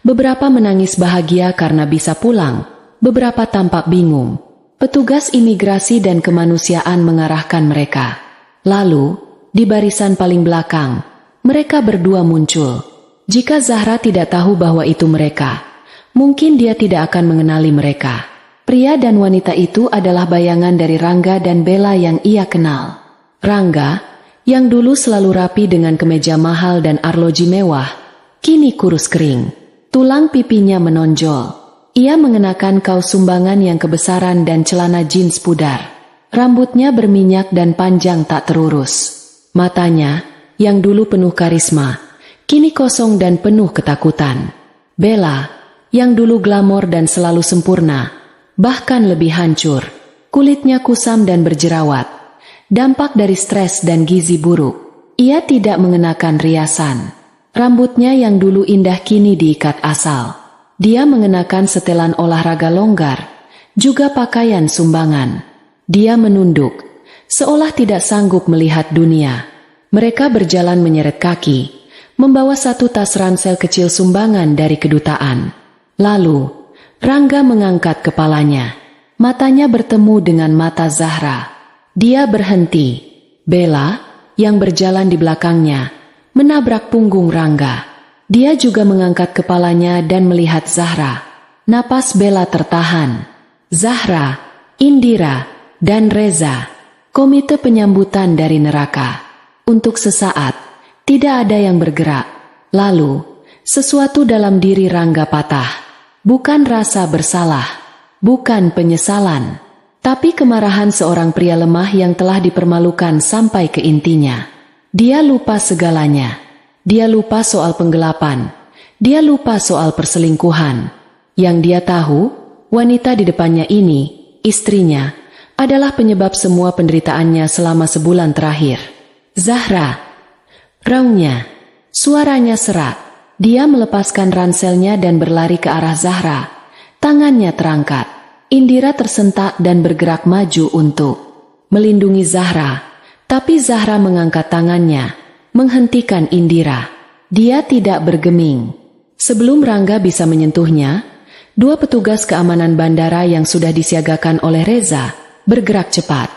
Beberapa menangis bahagia karena bisa pulang. Beberapa tampak bingung. Petugas imigrasi dan kemanusiaan mengarahkan mereka. Lalu, di barisan paling belakang, mereka berdua muncul. Jika Zahra tidak tahu bahwa itu mereka, mungkin dia tidak akan mengenali mereka. Pria dan wanita itu adalah bayangan dari Rangga dan Bella yang ia kenal. Rangga, yang dulu selalu rapi dengan kemeja mahal dan arloji mewah, kini kurus kering. Tulang pipinya menonjol. Ia mengenakan kaos sumbangan yang kebesaran dan celana jeans pudar. Rambutnya berminyak dan panjang tak terurus. Matanya, yang dulu penuh karisma, kini kosong dan penuh ketakutan. Bella, yang dulu glamor dan selalu sempurna, bahkan lebih hancur. Kulitnya kusam dan berjerawat. Dampak dari stres dan gizi buruk. Ia tidak mengenakan riasan. Rambutnya yang dulu indah kini diikat asal. Dia mengenakan setelan olahraga longgar, juga pakaian sumbangan. Dia menunduk, seolah tidak sanggup melihat dunia. Mereka berjalan menyeret kaki, membawa satu tas ransel kecil sumbangan dari kedutaan. Lalu, Rangga mengangkat kepalanya. Matanya bertemu dengan mata Zahra. Dia berhenti. Bella, yang berjalan di belakangnya, menabrak punggung Rangga. Dia juga mengangkat kepalanya dan melihat Zahra. Napas Bella tertahan. Zahra, Indira, dan Reza. Komite penyambutan dari neraka. Untuk sesaat, tidak ada yang bergerak. Lalu, sesuatu dalam diri Rangga patah. Bukan rasa bersalah, bukan penyesalan, tapi kemarahan seorang pria lemah yang telah dipermalukan sampai ke intinya. Dia lupa segalanya. Dia lupa soal penggelapan. Dia lupa soal perselingkuhan. Yang dia tahu, wanita di depannya ini, istrinya, adalah penyebab semua penderitaannya selama sebulan terakhir. Zahra. Raungnya. Suaranya serak. Dia melepaskan ranselnya dan berlari ke arah Zahra. Tangannya terangkat. Indira tersentak dan bergerak maju untuk melindungi Zahra. Tapi Zahra mengangkat tangannya, menghentikan Indira. Dia tidak bergeming. Sebelum Rangga bisa menyentuhnya, dua petugas keamanan bandara yang sudah disiagakan oleh Reza bergerak cepat.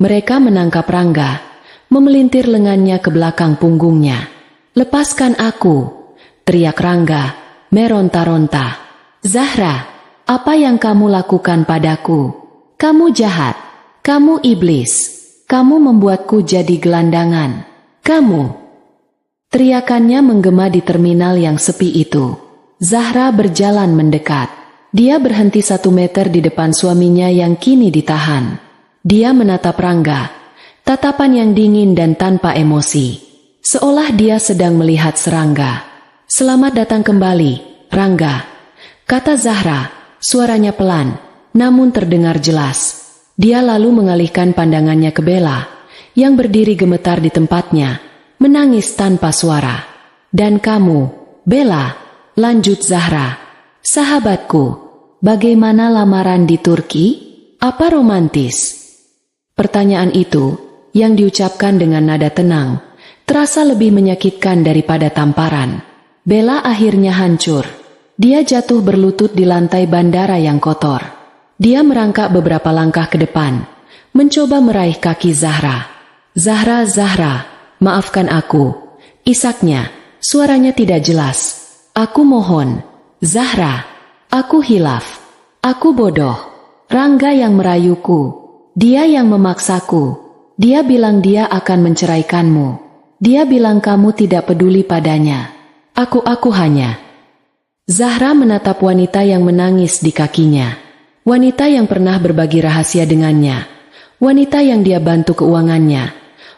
Mereka menangkap Rangga, memelintir lengannya ke belakang punggungnya. "Lepaskan aku!" teriak Rangga, meronta-ronta. "Zahra, apa yang kamu lakukan padaku? Kamu jahat, kamu iblis, kamu membuatku jadi gelandangan. Kamu!" Teriakannya menggema di terminal yang sepi itu. Zahra berjalan mendekat. Dia berhenti 1 meter di depan suaminya yang kini ditahan. Dia menatap Rangga, tatapan yang dingin dan tanpa emosi, seolah dia sedang melihat serangga. "Selamat datang kembali, Rangga," kata Zahra, suaranya pelan, namun terdengar jelas. Dia lalu mengalihkan pandangannya ke Bella, yang berdiri gemetar di tempatnya, menangis tanpa suara. "Dan kamu, Bella," lanjut Zahra, "sahabatku, bagaimana lamaran di Turki? Apa romantis?" Pertanyaan itu, yang diucapkan dengan nada tenang, terasa lebih menyakitkan daripada tamparan. Bella akhirnya hancur. Dia jatuh berlutut di lantai bandara yang kotor. Dia merangkak beberapa langkah ke depan, mencoba meraih kaki Zahra. "Zahra, Zahra, maafkan aku," isaknya, suaranya tidak jelas. "Aku mohon, Zahra, aku hilaf. Aku bodoh. Rangga yang merayuku. Dia yang memaksaku. Dia bilang dia akan menceraikanmu. Dia bilang kamu tidak peduli padanya. Aku hanya..." Zahra menatap wanita yang menangis di kakinya. Wanita yang pernah berbagi rahasia dengannya. Wanita yang dia bantu keuangannya.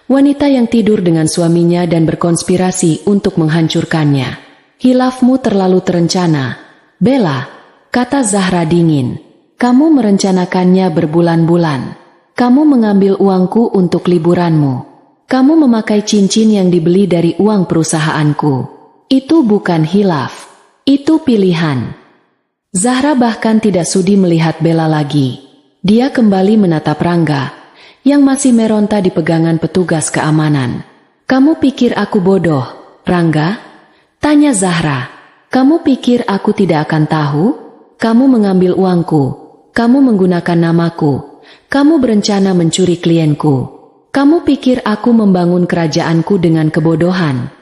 Wanita yang tidur dengan suaminya dan berkonspirasi untuk menghancurkannya. "Hilafmu terlalu terencana, Bella," kata Zahra dingin. "Kamu merencanakannya berbulan-bulan. Kamu mengambil uangku untuk liburanmu. Kamu memakai cincin yang dibeli dari uang perusahaanku. Itu bukan hilaf, itu pilihan." Zahra bahkan tidak sudi melihat Bella lagi. Dia kembali menatap Rangga, yang masih meronta di pegangan petugas keamanan. "Kamu pikir aku bodoh, Rangga?" tanya Zahra. "Kamu pikir aku tidak akan tahu? Kamu mengambil uangku, kamu menggunakan namaku, kamu berencana mencuri klienku. Kamu pikir aku membangun kerajaanku dengan kebodohan?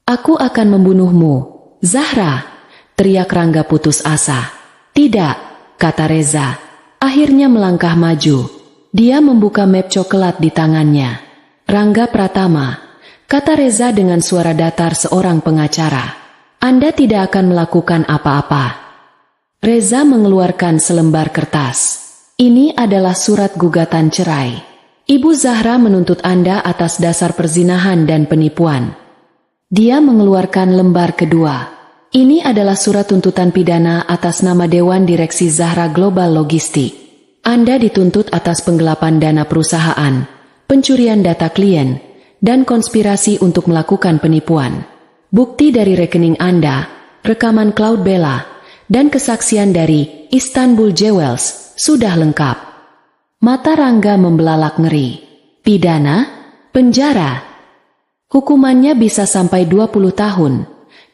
Aku akan membunuhmu, Zahra," teriak Rangga putus asa. "Tidak," kata Reza, akhirnya melangkah maju. Dia membuka map coklat di tangannya. "Rangga Pratama," kata Reza dengan suara datar seorang pengacara, "Anda tidak akan melakukan apa-apa." Reza mengeluarkan selembar kertas. "Ini adalah surat gugatan cerai. Ibu Zahra menuntut Anda atas dasar perzinahan dan penipuan." Dia mengeluarkan lembar kedua. "Ini adalah surat tuntutan pidana atas nama Dewan Direksi Zahra Global Logistik. Anda dituntut atas penggelapan dana perusahaan, pencurian data klien, dan konspirasi untuk melakukan penipuan. Bukti dari rekening Anda, rekaman cloud Bella, dan kesaksian dari Istanbul Jewels sudah lengkap." Mata Rangga membelalak ngeri. "Pidana? Penjara? Hukumannya bisa sampai 20 tahun,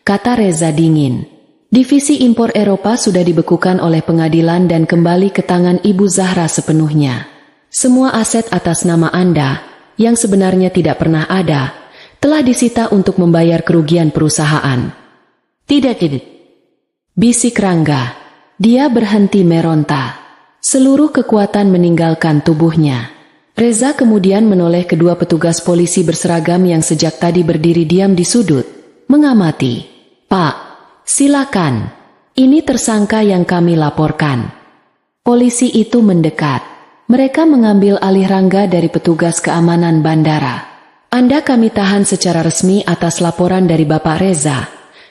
kata Reza dingin. Divisi impor Eropa sudah dibekukan oleh pengadilan dan kembali ke tangan Ibu Zahra sepenuhnya. Semua aset atas nama Anda, yang sebenarnya tidak pernah ada, telah disita untuk membayar kerugian perusahaan. Tidak. Bisik Rangga. Dia berhenti meronta. Seluruh kekuatan meninggalkan tubuhnya. Reza kemudian menoleh kedua petugas polisi berseragam yang sejak tadi berdiri diam di sudut, mengamati. Pak, silakan. Ini tersangka yang kami laporkan. Polisi itu mendekat. Mereka mengambil alih Rangga dari petugas keamanan bandara. Anda kami tahan secara resmi atas laporan dari Bapak Reza,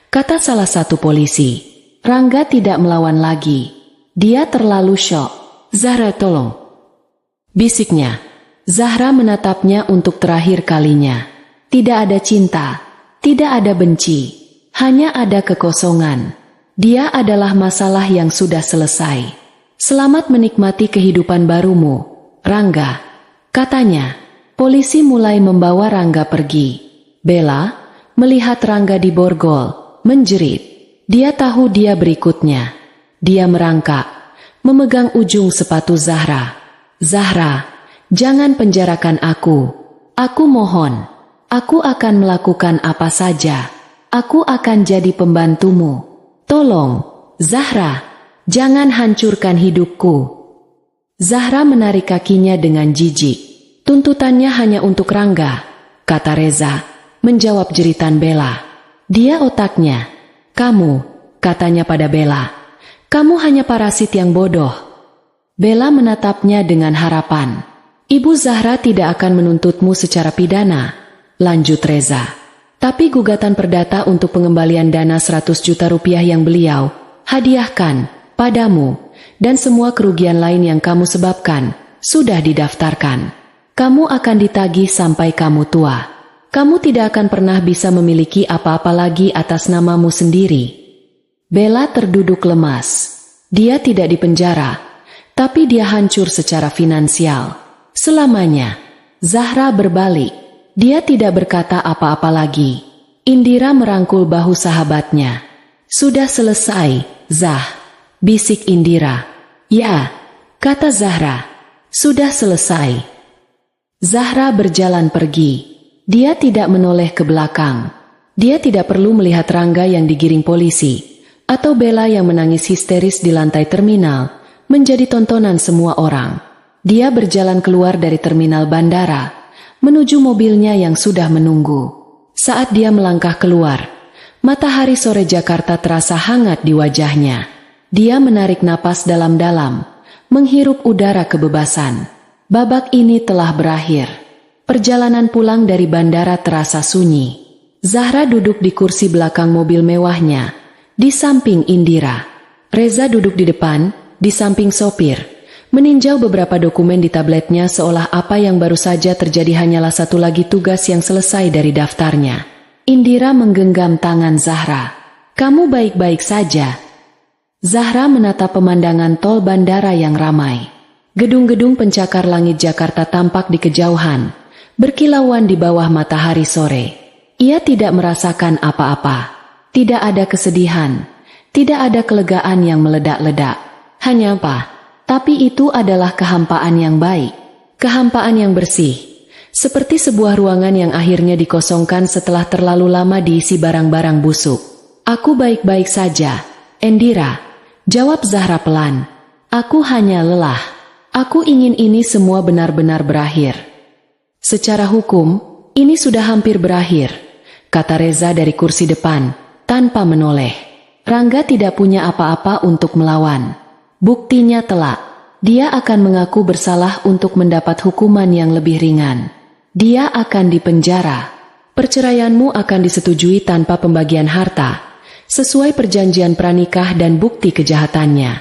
kata salah satu polisi. Rangga tidak melawan lagi. Dia terlalu syok. Zahra, tolong. Bisiknya. Zahra menatapnya untuk terakhir kalinya. Tidak ada cinta, tidak ada benci, hanya ada kekosongan. Dia adalah masalah yang sudah selesai. Selamat menikmati kehidupan barumu, Rangga, katanya. Polisi mulai membawa Rangga pergi. Bella melihat Rangga diborgol, menjerit. Dia tahu dia berikutnya. Dia merangkak, memegang ujung sepatu Zahra. Zahra, jangan penjarakan aku. Aku mohon. Aku akan melakukan apa saja. Aku akan jadi pembantumu. Tolong, Zahra, jangan hancurkan hidupku. Zahra menarik kakinya dengan jijik. Tuntutannya hanya untuk Rangga, kata Reza, menjawab jeritan Bella. Dia otaknya. Kamu, katanya pada Bella. Kamu hanya parasit yang bodoh. Bella menatapnya dengan harapan. Ibu Zahra tidak akan menuntutmu secara pidana, lanjut Reza. Tapi gugatan perdata untuk pengembalian dana 100 juta rupiah yang beliau hadiahkan padamu dan semua kerugian lain yang kamu sebabkan sudah didaftarkan. Kamu akan ditagih sampai kamu tua. Kamu tidak akan pernah bisa memiliki apa-apa lagi atas namamu sendiri. Bella terduduk lemas. Dia tidak dipenjara, tapi dia hancur secara finansial. Selamanya. Zahra berbalik. Dia tidak berkata apa-apa lagi. Indira merangkul bahu sahabatnya. Sudah selesai, Zah, bisik Indira. Ya, kata Zahra. Sudah selesai. Zahra berjalan pergi. Dia tidak menoleh ke belakang. Dia tidak perlu melihat Rangga yang digiring polisi, atau Bella yang menangis histeris di lantai terminal, menjadi tontonan semua orang. Dia berjalan keluar dari terminal bandara, menuju mobilnya yang sudah menunggu. Saat dia melangkah keluar, matahari sore Jakarta terasa hangat di wajahnya. Dia menarik napas dalam-dalam, menghirup udara kebebasan. Babak ini telah berakhir. Perjalanan pulang dari bandara terasa sunyi. Zahra duduk di kursi belakang mobil mewahnya, di samping Indira. Reza duduk di depan, di samping sopir. Meninjau beberapa dokumen di tabletnya seolah apa yang baru saja terjadi hanyalah satu lagi tugas yang selesai dari daftarnya. Indira menggenggam tangan Zahra. Kamu baik-baik saja? Zahra menatap pemandangan tol bandara yang ramai. Gedung-gedung pencakar langit Jakarta tampak di kejauhan, berkilauan di bawah matahari sore. Ia tidak merasakan apa-apa. Tidak ada kesedihan, tidak ada kelegaan yang meledak-ledak. Hanya apa? Tapi itu adalah kehampaan yang baik, kehampaan yang bersih, seperti sebuah ruangan yang akhirnya dikosongkan setelah terlalu lama diisi barang-barang busuk. Aku baik-baik saja, Indira, jawab Zahra pelan. Aku hanya lelah. Aku ingin ini semua benar-benar berakhir. Secara hukum, ini sudah hampir berakhir, kata Reza dari kursi depan, tanpa menoleh. Rangga tidak punya apa-apa untuk melawan. Buktinya telak. Dia akan mengaku bersalah untuk mendapat hukuman yang lebih ringan. Dia akan dipenjara. Perceraianmu akan disetujui tanpa pembagian harta, sesuai perjanjian pranikah dan bukti kejahatannya.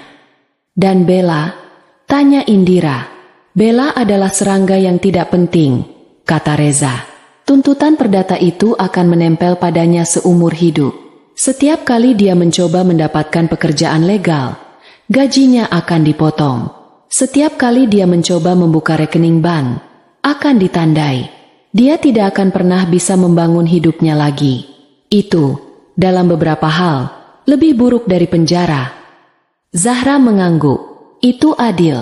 Dan Bella? Tanya Indira. Bella adalah serangga yang tidak penting, kata Reza. Tuntutan perdata itu akan menempel padanya seumur hidup. Setiap kali dia mencoba mendapatkan pekerjaan legal, gajinya akan dipotong. Setiap kali dia mencoba membuka rekening bank, akan ditandai. Dia tidak akan pernah bisa membangun hidupnya lagi. Itu, dalam beberapa hal, Lebih buruk dari penjara. Zahra mengangguk. Itu adil.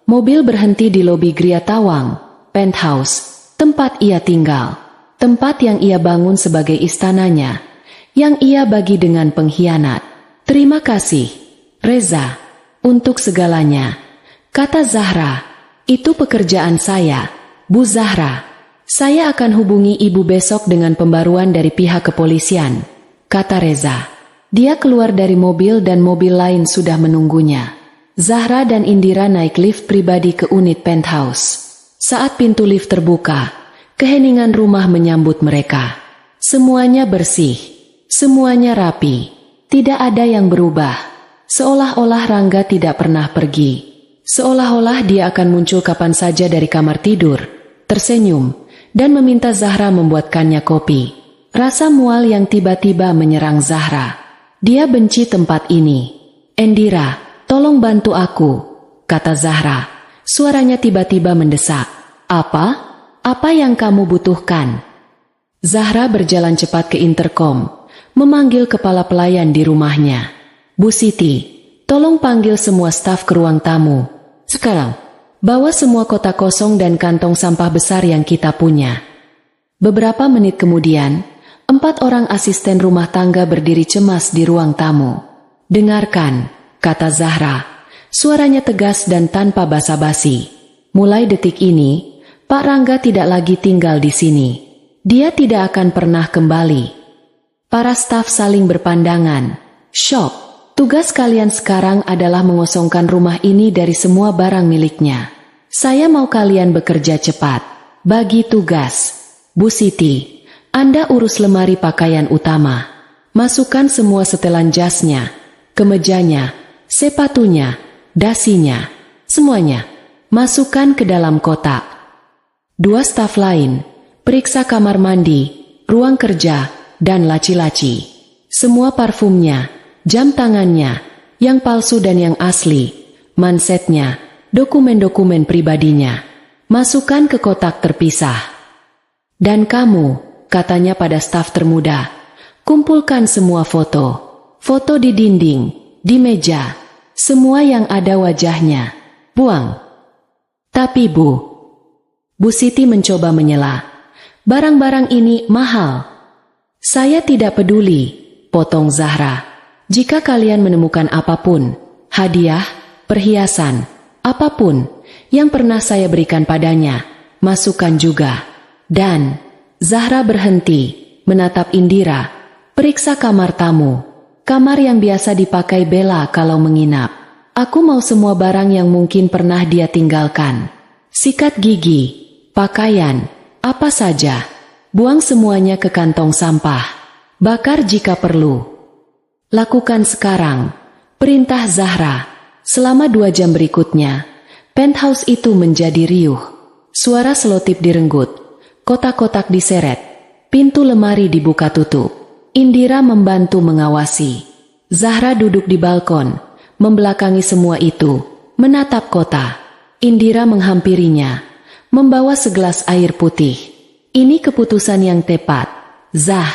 Mobil berhenti di lobi Gria Tawang, penthouse, tempat ia tinggal. Tempat yang ia bangun sebagai istananya, yang ia bagi dengan pengkhianat. Terima kasih, Reza, untuk segalanya, kata Zahra. Itu pekerjaan saya, Bu Zahra. Saya akan hubungi ibu besok dengan pembaruan dari pihak kepolisian, kata Reza. Dia keluar dari mobil dan mobil lain sudah menunggunya. Zahra dan Indira naik lift pribadi ke unit penthouse. Saat pintu lift terbuka, keheningan rumah menyambut mereka. Semuanya bersih, semuanya rapi. Tidak ada yang berubah. Seolah-olah Rangga tidak pernah pergi. Seolah-olah dia akan muncul kapan saja dari kamar tidur, tersenyum, dan meminta Zahra membuatkannya kopi. Rasa mual yang tiba-tiba menyerang Zahra. Dia benci tempat ini. Indira, tolong bantu aku, kata Zahra. Suaranya tiba-tiba mendesak. Apa? Apa yang kamu butuhkan? Zahra berjalan cepat ke interkom, memanggil kepala pelayan di rumahnya. Bu Siti, tolong panggil semua staf ke ruang tamu. Sekarang, bawa semua kotak kosong dan kantong sampah besar yang kita punya. Beberapa menit kemudian, 4 orang asisten rumah tangga berdiri cemas di ruang tamu. Dengarkan, kata Zahra. Suaranya tegas dan tanpa basa-basi. Mulai detik ini, Pak Rangga tidak lagi tinggal di sini. Dia tidak akan pernah kembali. Para staf saling berpandangan. Syok. Tugas kalian sekarang adalah mengosongkan rumah ini dari semua barang miliknya. Saya mau kalian bekerja cepat. Bagi tugas. Bu Siti, Anda urus lemari pakaian utama. Masukkan semua setelan jasnya, kemejanya, sepatunya, dasinya, semuanya. Masukkan ke dalam kotak. 2 staf lain, periksa kamar mandi, ruang kerja, dan laci-laci. Semua parfumnya, jam tangannya, yang palsu dan yang asli, mansetnya, dokumen-dokumen pribadinya. Masukkan ke kotak terpisah. Dan kamu, katanya pada staf termuda, kumpulkan semua foto. Foto di dinding, di meja, semua yang ada wajahnya. Buang. Tapi Bu Siti mencoba menyela. Barang-barang ini mahal. Saya tidak peduli, potong Zahra. Jika kalian menemukan apapun, hadiah, perhiasan, apapun yang pernah saya berikan padanya, masukkan juga. Dan Zahra berhenti, menatap Indira. Periksa kamar tamu. Kamar yang biasa dipakai Bella kalau menginap. Aku mau semua barang yang mungkin pernah dia tinggalkan. Sikat gigi, pakaian, apa saja. Buang semuanya ke kantong sampah. Bakar jika perlu. Lakukan sekarang. Perintah Zahra. Selama 2 jam berikutnya, penthouse itu menjadi riuh. Suara selotip direnggut. Kotak-kotak diseret, pintu lemari dibuka tutup. Indira membantu mengawasi. Zahra duduk di balkon, membelakangi semua itu, menatap kota. Indira menghampirinya, membawa segelas air putih. Ini keputusan yang tepat, Zah.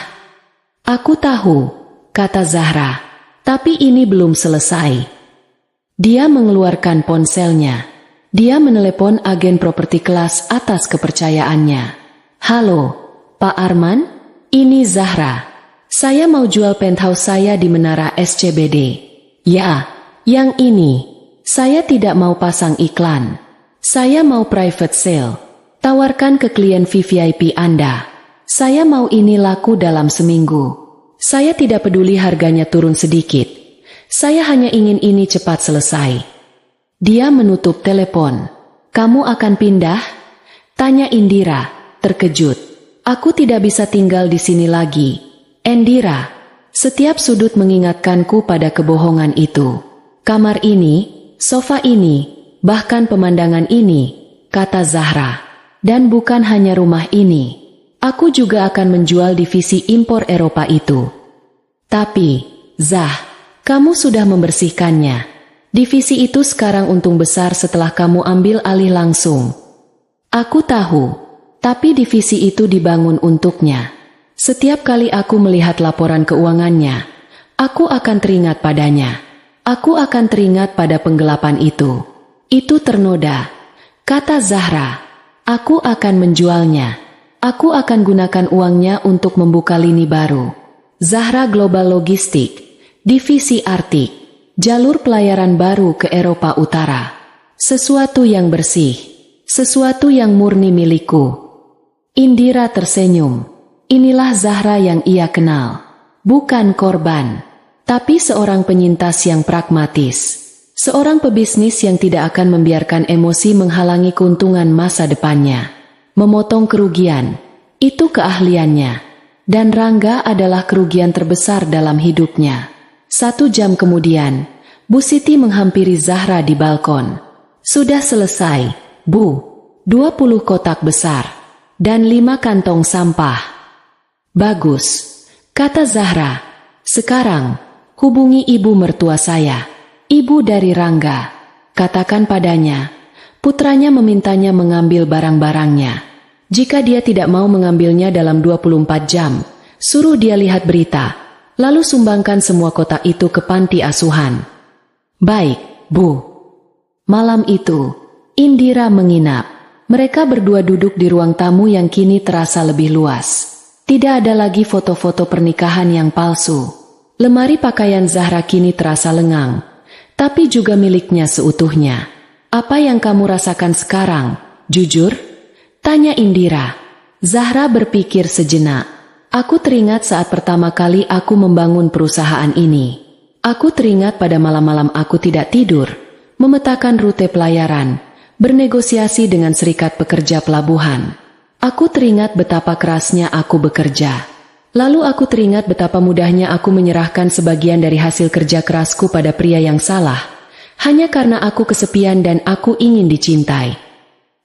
Aku tahu, kata Zahra, tapi ini belum selesai. Dia mengeluarkan ponselnya. Dia menelepon agen properti kelas atas kepercayaannya. Halo, Pak Arman? Ini Zahra. Saya mau jual penthouse saya di Menara SCBD. Ya, yang ini. Saya tidak mau pasang iklan. Saya mau private sale. Tawarkan ke klien VVIP Anda. Saya mau ini laku dalam seminggu. Saya tidak peduli harganya turun sedikit. Saya hanya ingin ini cepat selesai. Dia menutup telepon. Kamu akan pindah? Tanya Indira, terkejut. Aku tidak bisa tinggal di sini lagi. Indira, setiap sudut mengingatkanku pada kebohongan itu. Kamar ini, sofa ini, bahkan pemandangan ini, kata Zahra. Dan bukan hanya rumah ini. Aku juga akan menjual divisi impor Eropa itu. Tapi, Zah, kamu sudah membersihkannya. Divisi itu sekarang untung besar setelah kamu ambil alih langsung. Aku tahu, tapi divisi itu dibangun untuknya. Setiap kali aku melihat laporan keuangannya, Aku akan teringat padanya. Aku akan teringat pada penggelapan itu. Itu ternoda, kata Zahra. Aku akan menjualnya. Aku akan gunakan uangnya untuk membuka lini baru. Zahra Global Logistik, Divisi Artik, jalur pelayaran baru ke Eropa Utara. Sesuatu yang bersih, sesuatu yang murni milikku. Indira tersenyum. Inilah Zahra yang ia kenal. Bukan korban, tapi seorang penyintas yang pragmatis. Seorang pebisnis yang tidak akan membiarkan emosi menghalangi keuntungan masa depannya. Memotong kerugian, itu keahliannya. Dan Rangga adalah kerugian terbesar dalam hidupnya. 1 jam kemudian, Bu Siti menghampiri Zahra di balkon. Sudah selesai, Bu. 20 kotak besar. Dan 5 kantong sampah. Bagus, kata Zahra. Sekarang, hubungi ibu mertua saya. Ibu dari Rangga. Katakan padanya, putranya memintanya mengambil barang-barangnya. Jika dia tidak mau mengambilnya dalam 24 jam, suruh dia lihat berita, lalu sumbangkan semua kotak itu ke panti asuhan. Baik, Bu. Malam itu, Indira menginap. Mereka berdua duduk di ruang tamu yang kini terasa lebih luas. Tidak ada lagi foto-foto pernikahan yang palsu. Lemari pakaian Zahra kini terasa lengang, tapi juga miliknya seutuhnya. Apa yang kamu rasakan sekarang? Jujur? Tanya Indira. Zahra berpikir sejenak. Aku teringat saat pertama kali aku membangun perusahaan ini. Aku teringat pada malam-malam aku tidak tidur, memetakan rute pelayaran, bernegosiasi dengan serikat pekerja pelabuhan. Aku teringat betapa kerasnya aku bekerja. Lalu aku teringat betapa mudahnya aku menyerahkan sebagian dari hasil kerja kerasku pada pria yang salah, hanya karena aku kesepian dan aku ingin dicintai.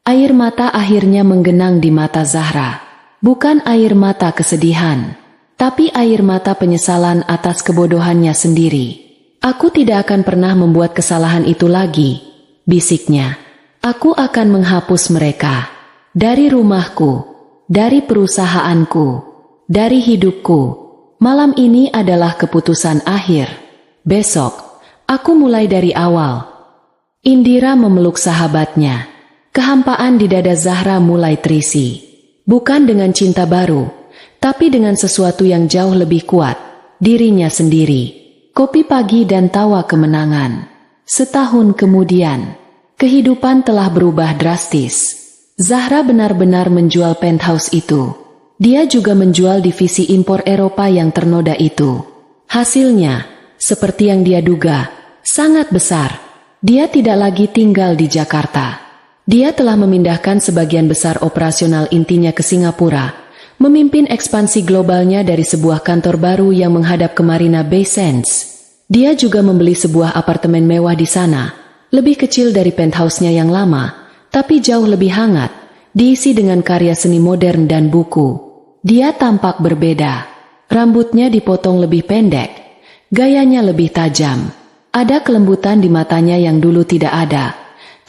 Air mata akhirnya menggenang di mata Zahra. Bukan air mata kesedihan, tapi air mata penyesalan atas kebodohannya sendiri. Aku tidak akan pernah membuat kesalahan itu lagi, bisiknya. Aku akan menghapus mereka. Dari rumahku, dari perusahaanku, dari hidupku. Malam ini adalah keputusan akhir. Besok, aku mulai dari awal. Indira memeluk sahabatnya. Kehampaan di dada Zahra mulai terisi. Bukan dengan cinta baru, tapi dengan sesuatu yang jauh lebih kuat, dirinya sendiri. Kopi pagi dan tawa kemenangan. Setahun kemudian, kehidupan telah berubah drastis. Zahra benar-benar menjual penthouse itu. Dia juga menjual divisi impor Eropa yang ternoda itu. Hasilnya, seperti yang dia duga, sangat besar. Dia tidak lagi tinggal di Jakarta. Dia telah memindahkan sebagian besar operasional intinya ke Singapura, memimpin ekspansi globalnya dari sebuah kantor baru yang menghadap ke Marina Bay Sands. Dia juga membeli sebuah apartemen mewah di sana, lebih kecil dari penthouse-nya yang lama, tapi jauh lebih hangat, diisi dengan karya seni modern dan buku. Dia tampak berbeda. Rambutnya dipotong lebih pendek, gayanya lebih tajam. Ada kelembutan di matanya yang dulu tidak ada,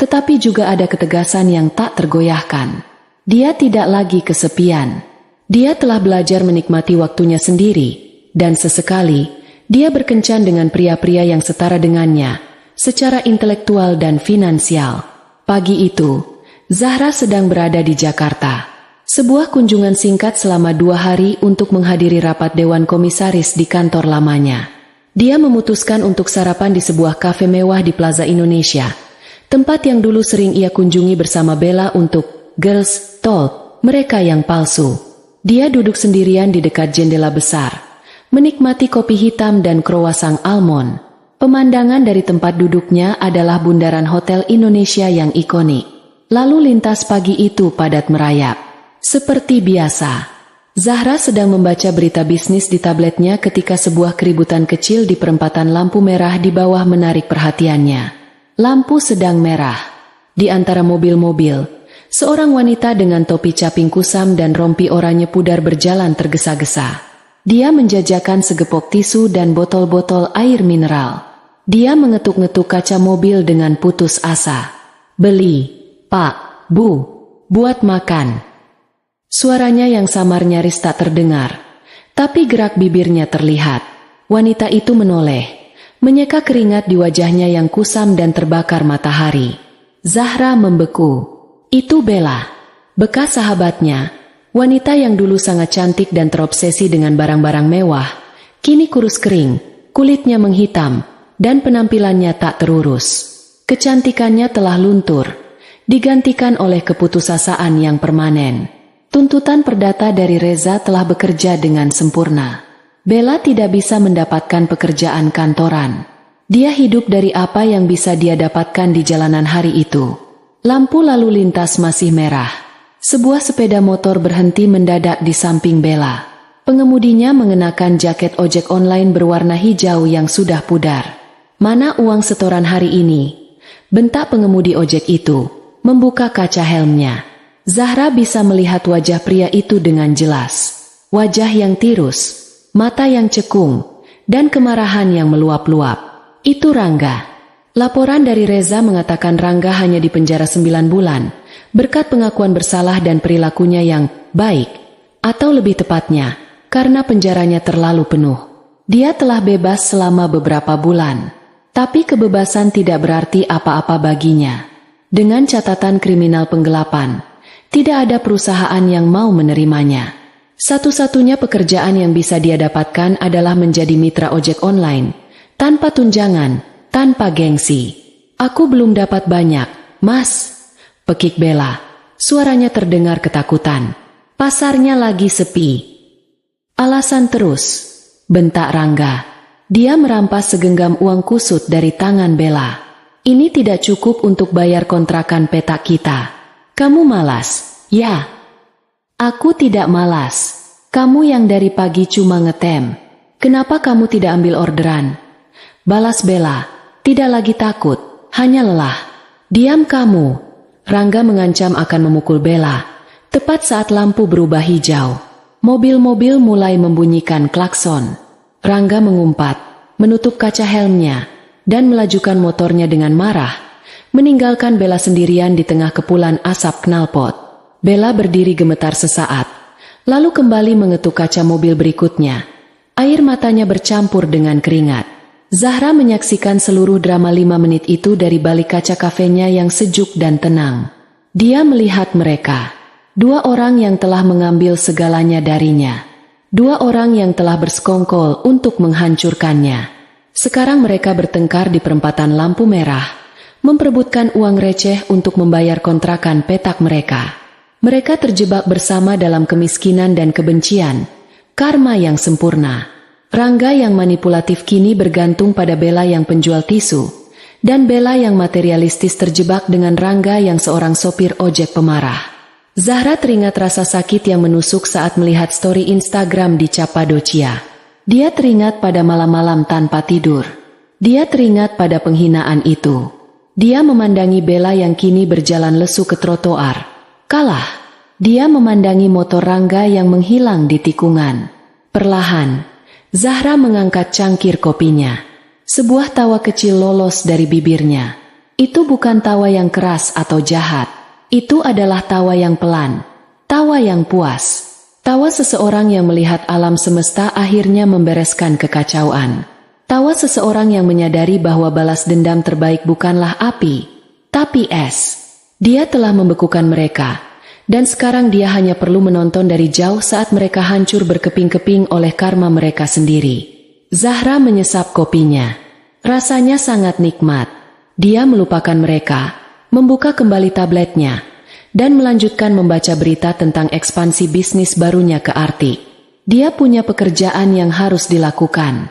tetapi juga ada ketegasan yang tak tergoyahkan. Dia tidak lagi kesepian. Dia telah belajar menikmati waktunya sendiri, dan sesekali, dia berkencan dengan pria-pria yang setara dengannya, secara intelektual dan finansial. Pagi itu, Zahra sedang berada di Jakarta. Sebuah kunjungan singkat selama 2 hari untuk menghadiri rapat Dewan Komisaris di kantor lamanya. Dia memutuskan untuk sarapan di sebuah kafe mewah di Plaza Indonesia, tempat yang dulu sering ia kunjungi bersama Bella untuk Girls Talk, mereka yang palsu. Dia duduk sendirian di dekat jendela besar, menikmati kopi hitam dan croissant almond. Pemandangan dari tempat duduknya adalah bundaran Hotel Indonesia yang ikonik. Lalu lintas pagi itu padat merayap. Seperti biasa, Zahra sedang membaca berita bisnis di tabletnya ketika sebuah keributan kecil di perempatan lampu merah di bawah menarik perhatiannya. Lampu sedang merah. Di antara mobil-mobil, seorang wanita dengan topi caping kusam dan rompi oranye pudar berjalan tergesa-gesa. Dia menjajakan segepok tisu dan botol-botol air mineral. Dia mengetuk-ngetuk kaca mobil dengan putus asa. "Beli, Pak, Bu, buat makan." Suaranya yang samar nyaris tak terdengar, tapi gerak bibirnya terlihat. Wanita itu menoleh, menyeka keringat di wajahnya yang kusam dan terbakar matahari. Zahra membeku. Itu Bella, bekas sahabatnya. Wanita yang dulu sangat cantik dan terobsesi dengan barang-barang mewah, kini kurus kering, kulitnya menghitam, dan penampilannya tak terurus. Kecantikannya telah luntur, digantikan oleh keputusasaan yang permanen. Tuntutan perdata dari Reza telah bekerja dengan sempurna. Bella tidak bisa mendapatkan pekerjaan kantoran. Dia hidup dari apa yang bisa dia dapatkan di jalanan hari itu. Lampu lalu lintas masih merah. Sebuah sepeda motor berhenti mendadak di samping Bella. Pengemudinya mengenakan jaket ojek online berwarna hijau yang sudah pudar. "Mana uang setoran hari ini?" bentak pengemudi ojek itu, membuka kaca helmnya. Zahra bisa melihat wajah pria itu dengan jelas. Wajah yang tirus, mata yang cekung, dan kemarahan yang meluap-luap. Itu Rangga. Laporan dari Reza mengatakan Rangga hanya dipenjara 9 bulan, berkat pengakuan bersalah dan perilakunya yang baik. Atau lebih tepatnya, karena penjaranya terlalu penuh. Dia telah bebas selama beberapa bulan. Tapi kebebasan tidak berarti apa-apa baginya. Dengan catatan kriminal penggelapan, tidak ada perusahaan yang mau menerimanya. Satu-satunya pekerjaan yang bisa dia dapatkan adalah menjadi mitra ojek online, tanpa tunjangan, tanpa gengsi. "Aku belum dapat banyak, Mas," pekik Bella. Suaranya terdengar ketakutan. "Pasarnya lagi sepi." "Alasan terus," bentak Rangga. Dia merampas segenggam uang kusut dari tangan Bella. "Ini tidak cukup untuk bayar kontrakan petak kita." "Kamu malas?" "Ya." "Aku tidak malas. Kamu yang dari pagi cuma ngetem. Kenapa kamu tidak ambil orderan?" balas Bella. Tidak lagi takut, hanya lelah. "Diam kamu." Rangga mengancam akan memukul Bella. Tepat saat lampu berubah hijau, mobil-mobil mulai membunyikan klakson. Rangga mengumpat, menutup kaca helmnya, dan melajukan motornya dengan marah, meninggalkan Bella sendirian di tengah kepulan asap knalpot. Bella berdiri gemetar sesaat, lalu kembali mengetuk kaca mobil berikutnya. Air matanya bercampur dengan keringat. Zahra menyaksikan seluruh drama 5 menit itu dari balik kaca kafenya yang sejuk dan tenang. Dia melihat mereka. 2 orang yang telah mengambil segalanya darinya. 2 orang yang telah bersekongkol untuk menghancurkannya. Sekarang mereka bertengkar di perempatan lampu merah, memperebutkan uang receh untuk membayar kontrakan petak mereka. Mereka terjebak bersama dalam kemiskinan dan kebencian, karma yang sempurna. Rangga yang manipulatif kini bergantung pada Bella yang penjual tisu, dan Bella yang materialistis terjebak dengan Rangga yang seorang sopir ojek pemarah. Zahra teringat rasa sakit yang menusuk saat melihat story Instagram di Cappadocia. Dia teringat pada malam-malam tanpa tidur. Dia teringat pada penghinaan itu. Dia memandangi Bella yang kini berjalan lesu ke trotoar. Kalah. Dia memandangi motor Rangga yang menghilang di tikungan. Perlahan, Zahra mengangkat cangkir kopinya. Sebuah tawa kecil lolos dari bibirnya. Itu bukan tawa yang keras atau jahat. Itu adalah tawa yang pelan, tawa yang puas, tawa seseorang yang melihat alam semesta akhirnya membereskan kekacauan. Tawa seseorang yang menyadari bahwa balas dendam terbaik bukanlah api, tapi es. Dia telah membekukan mereka, dan sekarang dia hanya perlu menonton dari jauh saat mereka hancur berkeping-keping oleh karma mereka sendiri. Zahra menyesap kopinya. Rasanya sangat nikmat. Dia melupakan mereka, membuka kembali tabletnya, dan melanjutkan membaca berita tentang ekspansi bisnis barunya ke Arctic. Dia punya pekerjaan yang harus dilakukan.